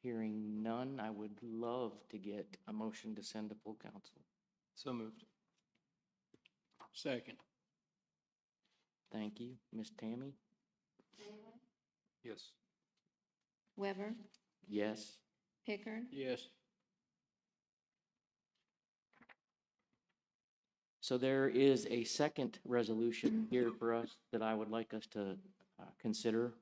Hearing none, I would love to get a motion to send to full council. So moved. Second. Thank you. Ms. Tammy? Yes. Weber, Yes. Pickard, Yes. So there is a second resolution here for us that I would like us to consider.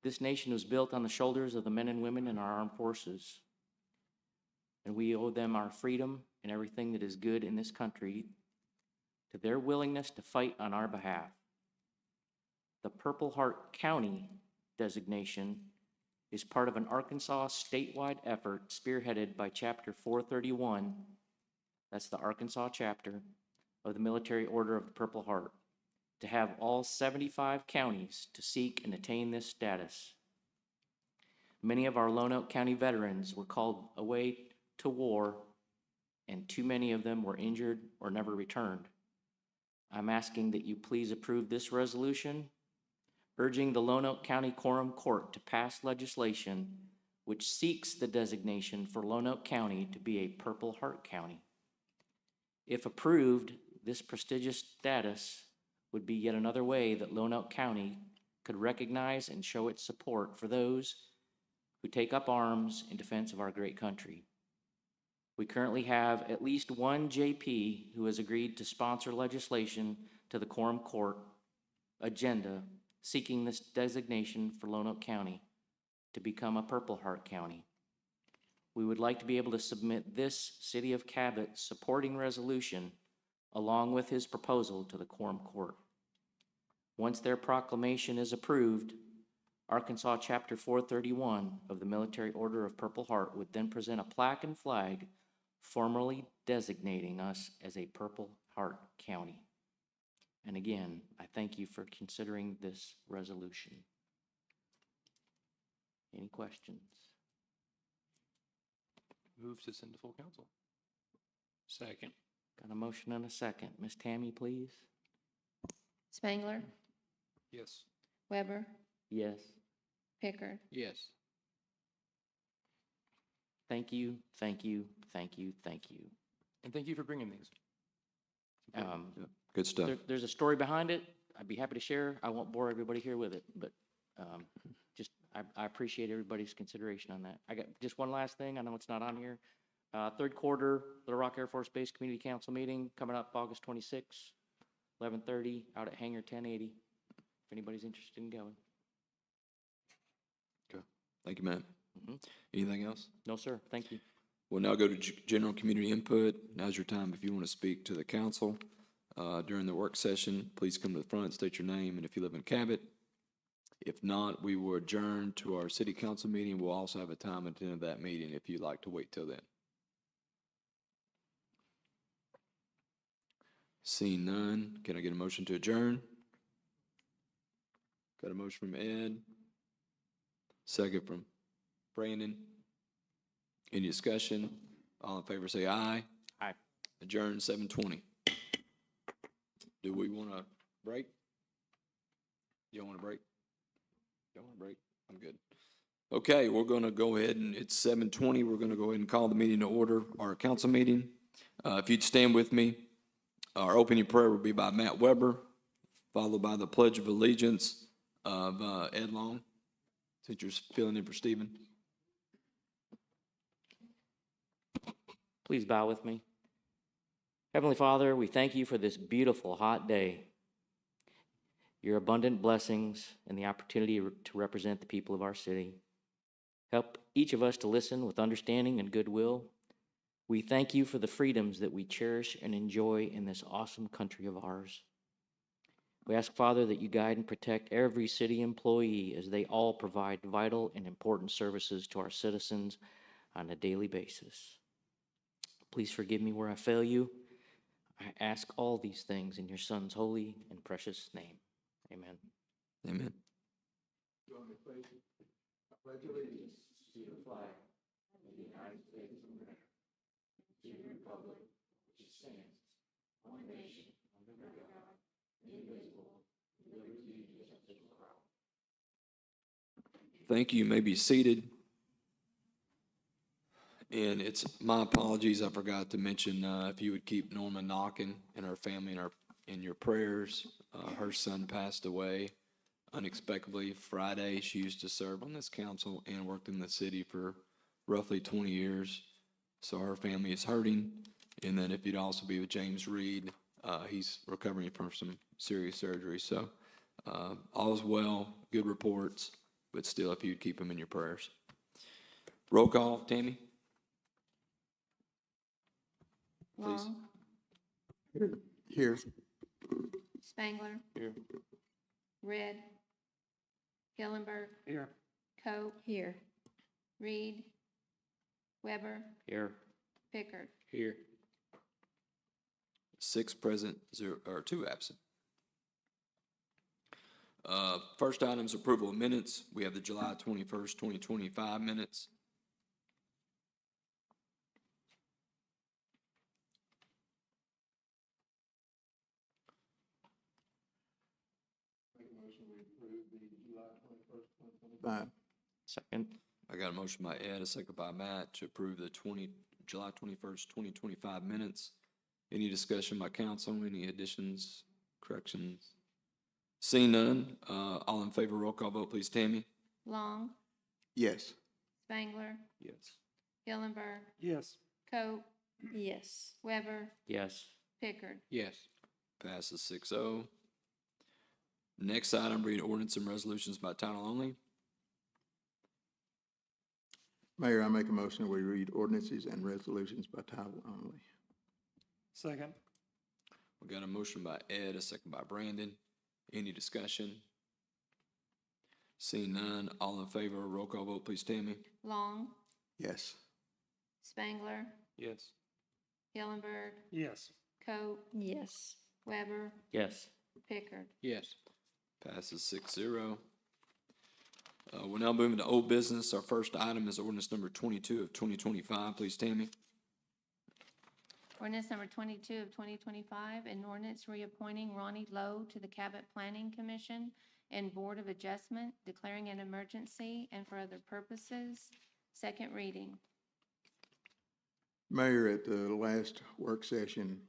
This nation was built on the shoulders of the men and women in our armed forces. And we owe them our freedom and everything that is good in this country to their willingness to fight on our behalf. The Purple Heart County designation is part of an Arkansas statewide effort spearheaded by Chapter 431, that's the Arkansas chapter of the Military Order of the Purple Heart, to have all 75 counties to seek and attain this status. Many of our Lonoke County veterans were called away to war, and too many of them were injured or never returned. I'm asking that you please approve this resolution, urging the Lonoke County Quorum Court to pass legislation which seeks the designation for Lonoke County to be a Purple Heart County. If approved, this prestigious status would be yet another way that Lonoke County could recognize and show its support for those who take up arms in defense of our great country. We currently have at least one JP who has agreed to sponsor legislation to the Quorum Court agenda seeking this designation for Lonoke County to become a Purple Heart County. We would like to be able to submit this City of Cabot supporting resolution along with his proposal to the Quorum Court. Once their proclamation is approved, Arkansas Chapter 431 of the Military Order of Purple Heart would then present a plaque and flag formally designating us as a Purple Heart County. And again, I thank you for considering this resolution. Any questions? Move to send to full council. Second. Got a motion and a second. Ms. Tammy, please. Spangler, Yes. Weber, Yes. Pickard. Yes. Thank you, thank you, thank you, thank you. And thank you for bringing these. Good stuff. There's a story behind it. I'd be happy to share. I won't bore everybody here with it, but I appreciate everybody's consideration on that. I got just one last thing. I know it's not on here. Third quarter, Little Rock Air Force Base Community Council meeting coming up August 26, 11:30 out at Hangar 1080. If anybody's interested in going. Okay. Thank you, Matt. Mhm. Anything else? No, sir. Thank you. We'll now go to general community input. Now's your time if you want to speak to the council. During the work session, please come to the front, state your name, and if you live in Cabot. If not, we will adjourn to our city council meeting. We'll also have a time at the end of that meeting if you'd like to wait till then. Seeing none, can I get a motion to adjourn? Got a motion from Ed. Second from Brandon. Any discussion? All in favor say aye. Aye. Adjourn 7:20. Do we want to break? You don't want to break? You don't want to break? I'm good. Okay, we're going to go ahead and it's 7:20. We're going to go ahead and call the meeting to order, our council meeting. If you'd stand with me, our opening prayer will be by Matt Weber, followed by the Pledge of Allegiance of Ed Long, since you're filling in for Stephen. Please bow with me. Heavenly Father, we thank you for this beautiful hot day, your abundant blessings, and the opportunity to represent the people of our city. Help each of us to listen with understanding and goodwill. We thank you for the freedoms that we cherish and enjoy in this awesome country of ours. We ask, Father, that you guide and protect every city employee as they all provide vital and important services to our citizens on a daily basis. Please forgive me where I fail you. I ask all these things in your Son's holy and precious name. Amen. Amen. I pledge allegiance to the flag of the United States of America, to the republic which stands one nation under God, indivisible, with liberty and justice for all. Thank you. You may be seated. And it's my apologies, I forgot to mention, if you would keep Norma Knockin and her family in your prayers. Her son passed away unexpectedly Friday. She used to serve on this council and worked in the city for roughly 20 years. So her family is hurting. And then if you'd also be with James Reed, he's recovering from some serious surgery. So all is well, good reports, but still, if you'd keep him in your prayers. Roll call, Tammy? Please. Long, Here. Spangler, Here. Red, Hillenberg, Here. Coe, Here. Reed, Weber, Here. Pickard. Here. 6 present, 2 absent. First item is approval of minutes. We have the July 21st, 2025 minutes. Second. I got a motion by Ed, a second by Matt to approve the July 21st, 2025 minutes. Any discussion by council? Any additions, corrections? Seeing none, all in favor, roll call vote, please, Tammy. Long, Yes. Spangler, Yes. Hillenberg, Yes. Coe, Yes. Weber, Yes. Pickard. Yes. Passes 6-0. Next item, read ordinance and resolutions by title only. Mayor, I make a motion that we read ordinances and resolutions by title only. Second. We got a motion by Ed, a second by Brandon. Any discussion? Seeing none, all in favor, roll call vote, please, Tammy. Long, Yes. Spangler, Yes. Hillenberg, Yes. Coe, Yes. Weber, Yes. Pickard. Yes. Passes 6-0. We're now moving to old business. Our first item is ordinance number 22 of 2025. Please, Tammy. Ordinance number 22 of 2025, an ordinance reappointing Ronnie Lowe to the Cabot Planning Commission and Board of Adjustment, declaring an emergency and for other purposes. Second reading. Mayor, at the last work session,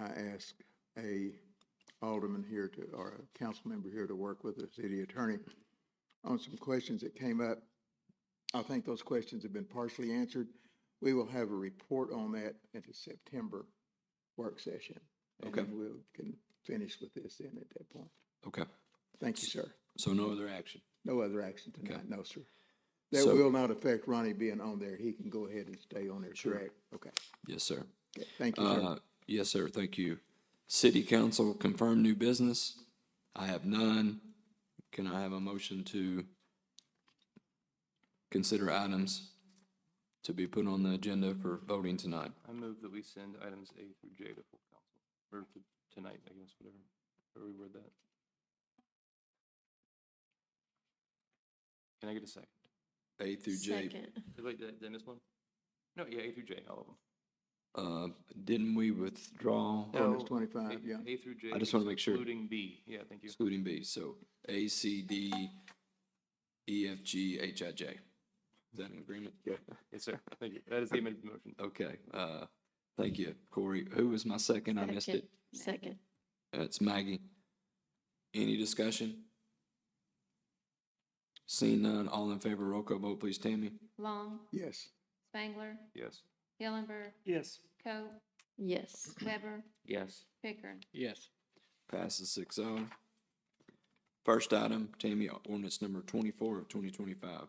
I asked a alderman here to, or a council member here to work with the city attorney on some questions that came up. I think those questions have been partially answered. We will have a report on that at the September work session. Okay. And we can finish with this then at that point. Okay. Thank you, sir. So no other action. No other action tonight, Okay. no, sir. That So- will not affect Ronnie being on there. He can go ahead and stay on there, Sure. correct? Okay. Yes, sir. Okay. Thank you, sir. Yes, sir. Thank you. City Council confirmed new business. I have none. Can I have a motion to consider items to be put on the agenda for voting tonight? I move that we send items A through J to full council, or to tonight, I guess, whatever, however we word that. Can I get a second? A through J. Second. Wait, did I miss one? No, yeah, A through J, all of them. Didn't we withdraw Ordinance 25, yeah. A through J. I just wanna make sure. Including B, yeah, thank you. excluding B? So A, C, D, E, F, G, H, I, J. Is that an agreement? Yeah. Yes, sir, thank you. That is the amended motion. Okay, thank you, Corey. Who was my second? I missed it. Second. It's Maggie. Any discussion? Seeing none, all in favor, roll call vote, please, Tammy. Long, Yes. Spangler, Yes. Hillenberg, Yes. Coe, Yes. Weber, Yes. Pickard. Yes. Passes 6-0. First item, Tammy, ordinance number 24 of 2025.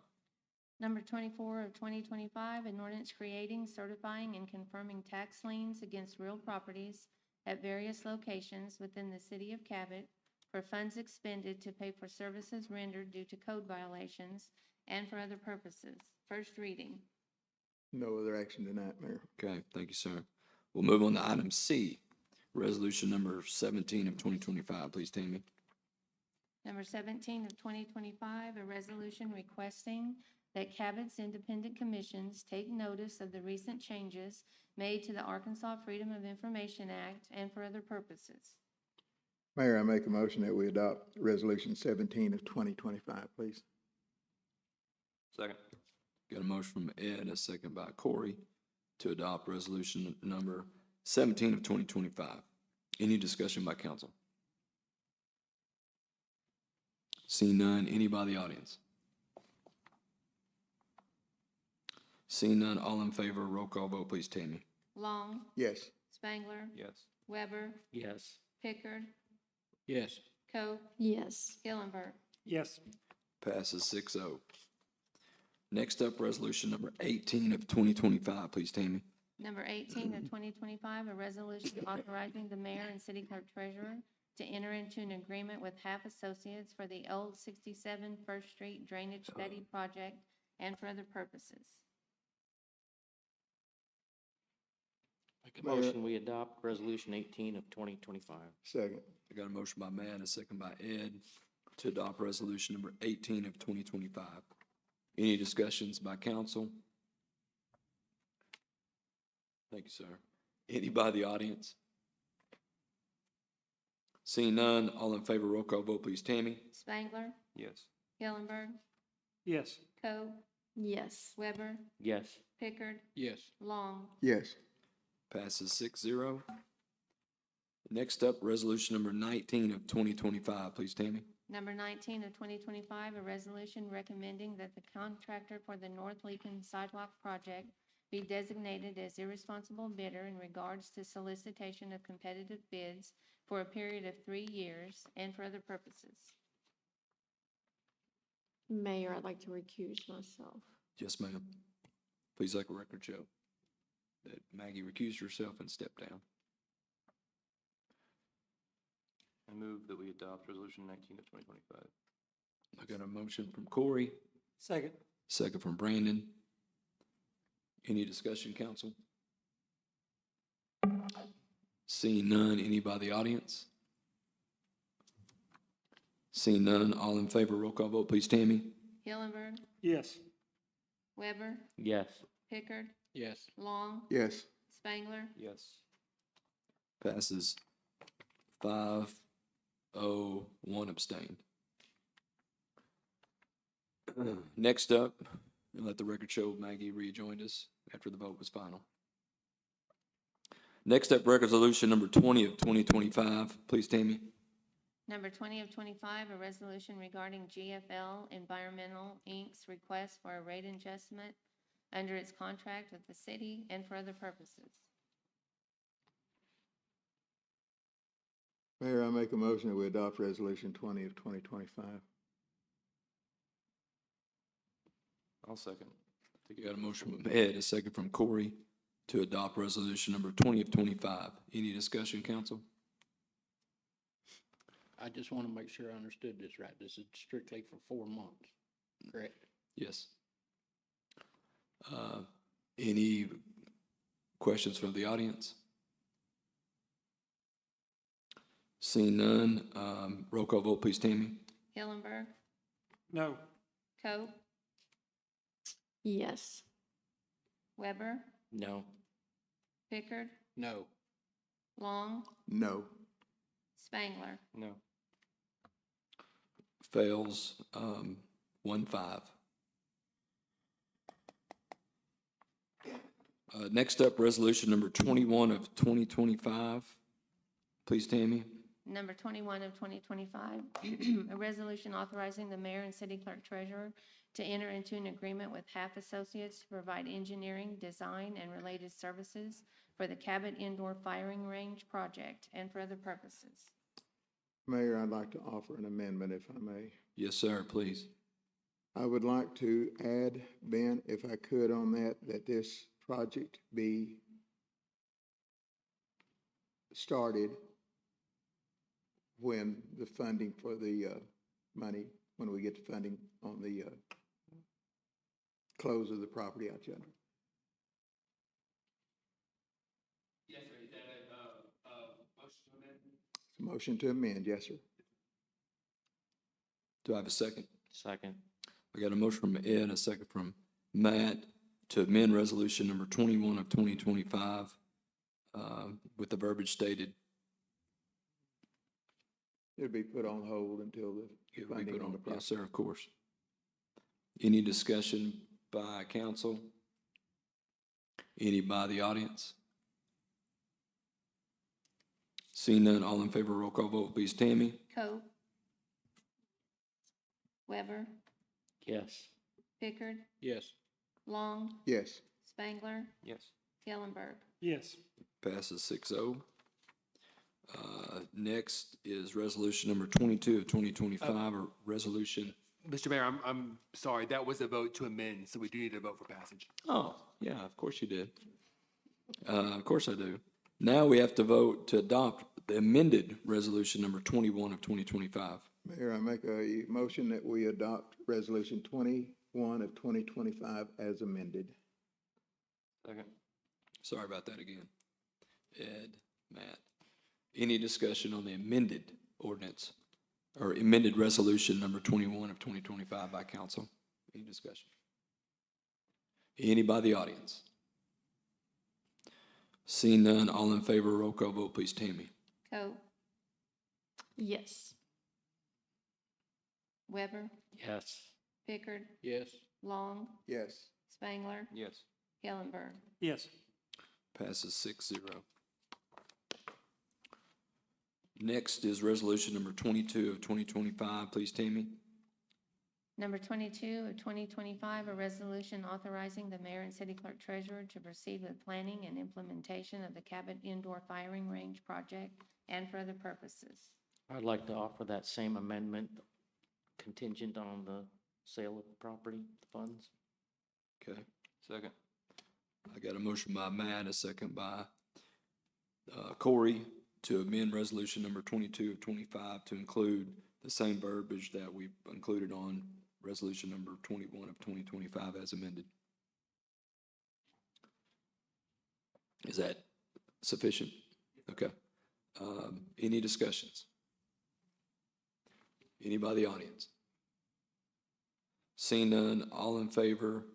Number 24 of 2025, an ordinance creating, certifying, and confirming tax liens against real properties at various locations within the city of Cabot for funds expended to pay for services rendered due to code violations and for other purposes. First reading. No other action tonight, Mayor. Okay, thank you, sir. We'll move on to item C, resolution number 17 of 2025. Please, Tammy. Number 17 of 2025, a resolution requesting that Cabot's independent commissions take notice of the recent changes made to the Arkansas Freedom of Information Act and for other purposes. Mayor, I make a motion that we adopt Resolution 17 of 2025, please. Second. Got a motion from Ed, a second by Corey, to adopt resolution number 17 of 2025. Any discussion by council? Seeing none, any by the audience? Seeing none, all in favor, roll call vote, please, Tammy. Long, Yes. Spangler, Yes. Weber, Yes. Pickard, Yes. Coe, Yes. Hillenberg. Yes. Passes 6-0. Next up, resolution number 18 of 2025, please, Tammy. Number 18 of 2025, a resolution authorizing the mayor and city clerk treasurer to enter into an agreement with Half Associates for the old 67 First Street Drainage Study Project and for other purposes. Make a motion, we adopt resolution 18 of 2025. Second. I got a motion by Matt, a second by Ed, to adopt resolution number 18 of 2025. Any discussions by council? Thank you, sir. Any by the audience? Seeing none, all in favor, roll call vote, please, Tammy. Spangler, Yes. Hillenberg, Yes. Coe, Yes. Weber, Yes. Pickard, Yes. Long. Yes. Passes 6-0. Next up, resolution number 19 of 2025, please, Tammy. Number 19 of 2025, a resolution recommending that the contractor for the North Leakin Sidewalk Project be designated as irresponsible bidder in regards to solicitation of competitive bids for a period of 3 years and for other purposes. Mayor, I'd like to recuse myself. Yes, ma'am. Please let the record show that Maggie recused herself and stepped down. I move that we adopt resolution 19 of 2025. I got a motion from Corey, Second. second from Brandon. Any discussion, council? Seeing none, any by the audience? Seeing none, all in favor, roll call vote, please, Tammy. Hillenberg, Yes. Weber, Yes. Pickard, Yes. Long, Yes. Spangler. Yes. Passes 5-0, one abstained. Next up, and let the record show Maggie rejoined us after the vote was final. Next up, resolution number 20 of 2025. Please, Tammy. Number 20 of 25, a resolution regarding GFL Environmental, Inc.'s request for a rate adjustment under its contract with the city and for other purposes. Mayor, I make a motion that we adopt resolution 20 of 2025. I'll second. You got a motion from Ed, a second from Corey, to adopt resolution number 20 of 25. Any discussion, council? I just want to make sure I understood this right. This is strictly for 4 months, correct? Yes. Any questions from the audience? Seeing none, roll call vote, please, Tammy. Hillenberg, No. Coe, Yes. Weber, No. Pickard, No. Long, No. Spangler. No. Fails, 1-5. Next up, resolution number 21 of 2025. Please, Tammy. Number 21 of 2025, a resolution authorizing the mayor and city clerk treasurer to enter into an agreement with Half Associates to provide engineering, design, and related services for the Cabot Indoor Firing Range project and for other purposes. Mayor, I'd like to offer an amendment if I may. Yes, sir, please. I would like to add, Ben, if I could on that this project be started when the funding for the money, when we get the funding on the close of the property out yonder. Yes, sir. Is that a motion to amend? Motion to amend, yes, sir. Do I have a second? Second. I got a motion from Ed, a second from Matt to amend resolution number 21 of 2025 with the verbiage stated. It'll be put on hold until the It will be funding put on the Yes, property. sir, of course. Any discussion by council? Any by the audience? Seeing none, all in favor, roll call vote, please. Tammy? Coe. Weber, Yes. Pickard, Yes. Long, Yes. Spangler, Yes. Kellenberg. Yes. Passes 6-0. Next is resolution number 22 of 2025, a resolution. Mr. Mayor, I'm sorry, that was a vote to amend, so we do need to vote for passage. Oh, yeah, of course you did. Of course I do. Now we have to vote to adopt the amended resolution number 21 of 2025. Mayor, I make a motion that we adopt resolution 21 of 2025 as amended. Second. Sorry about that again. Ed, Matt. Any discussion on the amended ordinance or amended resolution number 21 of 2025 by council? Any discussion? Any by the audience? Seeing none, all in favor, roll call vote, please. Tammy? Coe, Yes. Weber, Yes. Pickard, Yes. Long, Yes. Spangler, Yes. Kellenberg. Yes. Passes 6-0. Next is resolution number 22 of 2025. Please, Tammy. Number 22 of 2025, a resolution authorizing the mayor and city clerk treasurer to proceed with planning and implementation of the Cabot Indoor Firing Range project and for other purposes. I'd like to offer that same amendment contingent on the sale of the property, the funds. Okay. Second. I got a motion by Matt, a second by Corey to amend resolution number 22 of 25 to include the same verbiage that we included on resolution number 21 of 2025 as amended. Is that sufficient? Okay. Any discussions? Any by the audience? Seeing none, all in favor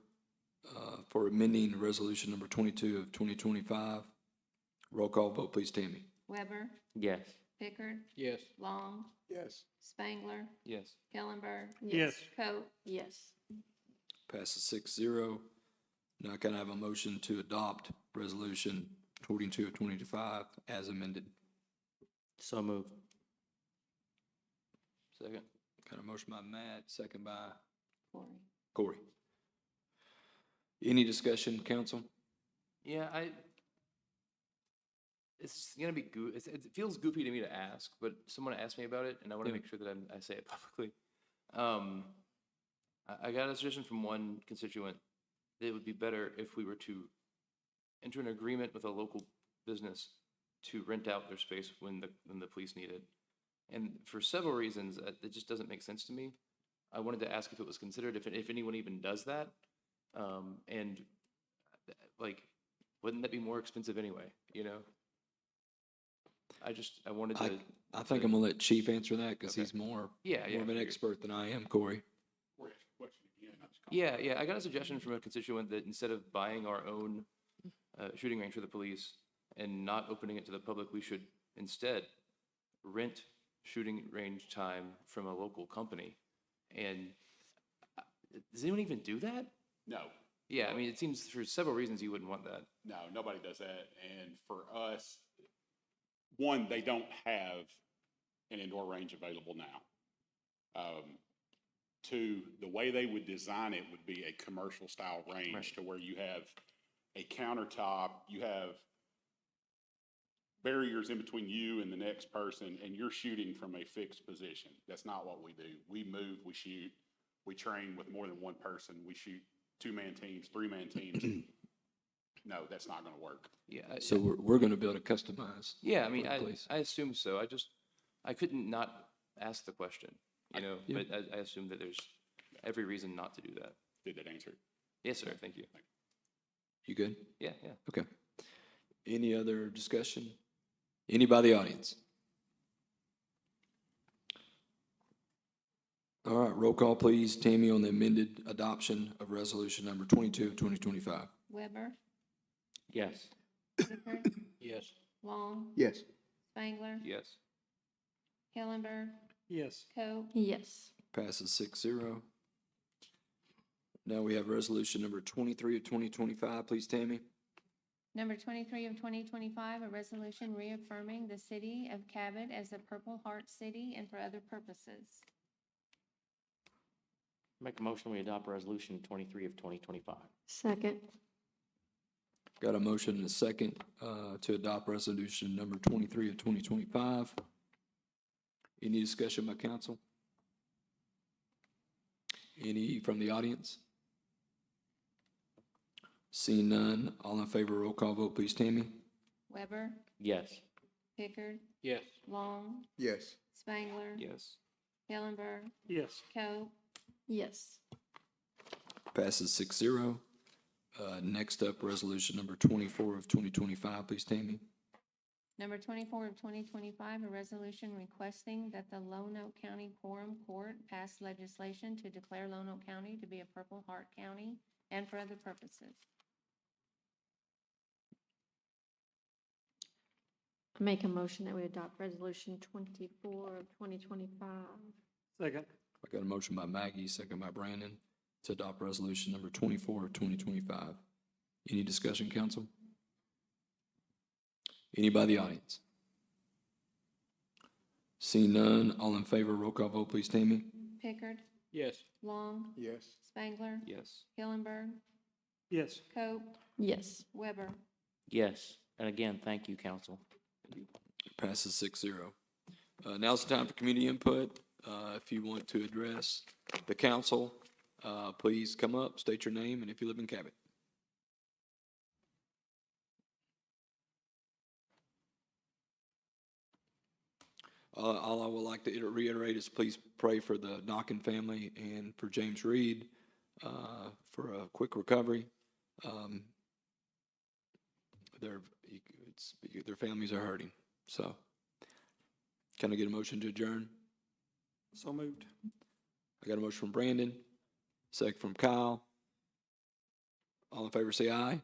for amending resolution number 22 of 2025? Roll call vote, please, Tammy. Weber, Yes. Pickard, Yes. Long, Yes. Spangler, Yes. Kellenberg, Yes. Coe. Yes. Passes 6-0. Now can I have a motion to adopt resolution 22 of 2025 as amended? So moved. Second. Got a motion by Matt, second by Corey. Corey. Any discussion, council? Yeah, it's gonna be it feels goofy to me to ask, but someone asked me about it, and I want to Yeah. make sure that I say it publicly. I got a suggestion from one constituent that it would be better if we were to enter an agreement with a local business to rent out their space when the police need it. And for several reasons, it just doesn't make sense to me. I wanted to ask if it was considered, if anyone even does that, and like, wouldn't that be more expensive anyway? You know. I wanted to. I think I'm gonna let Chief answer that because Okay. he's more Yeah, more yeah, of an figured. expert than I am, Corey. Yeah, I got a suggestion from a constituent that instead of buying our own shooting range for the police and not opening it to the public, we should instead rent shooting range time from a local company. And does anyone even do that? No, Yeah, I mean, it seems for several reasons you wouldn't want that. no, nobody does that. And for us, one, they don't have an indoor range available now. Two, the way they would design it would be a commercial style range Right. to where you have a countertop, you have barriers in between you and the next person, and you're shooting from a fixed position. That's not what we do. We move, we shoot, we train with more than one person. We shoot 2-man teams, 3-man teams. No, that's not gonna work. Yeah. So we're gonna build a customized. Yeah, I mean, for the police. I assume so. I couldn't not ask the question, you know, Yeah. but I assume that there's every reason not to do that. Did that answer it? Yes, sir. Thank you. You good? Yeah, yeah. Okay. Any other discussion? Any by the audience? All right, roll call, please. Tammy, on the amended adoption of resolution number 22 of 2025. Weber, Yes. Pickard, Yes. Long, Yes. Spangler, Yes. Kellenberg, Yes. Coe. Yes. Passes 6-0. Now we have resolution number 23 of 2025. Please, Tammy. Number 23 of 2025, a resolution reaffirming the city of Cabot as a Purple Heart City and for other purposes. Make a motion, we adopt resolution 23 of 2025. Second. Got a motion and a second to adopt resolution number 23 of 2025. Any discussion by council? Any from the audience? Seeing none, all in favor, roll call vote, please, Tammy. Weber, Yes. Pickard, Yes. Long, Yes. Spangler, Yes. Yes. Hillenberg, Coe, Yes. Passes 6-0. Next up, resolution number 24 of 2025, please, Tammy. Number 24 of 2025, a resolution requesting that the Lonoke County Quorum Court pass legislation to declare Lonoke County to be a Purple Heart County and for other purposes. I make a motion that we adopt resolution 24 of 2025. Second. I got a motion by Maggie, second by Brandon, to adopt resolution number 24 of 2025. Any discussion, council? Any by the audience? Seeing none, all in favor, roll call vote, please, Tammy. Pickard, Yes. Long, Yes. Spangler, Yes. Hillenberg, Yes. Coe, Yes. Weber. Yes. And again, thank you, council. Passes 6-0. Now's the time for community input. If you want to address the council, please come up, state your name, and if you live in Cabot. All I would like to reiterate is please pray for the Knockin family and for James Reed for a quick recovery. Their families are hurting. So, can I get a motion to adjourn? So moved. I got a motion from Brandon, second from Kyle. All in favor say aye.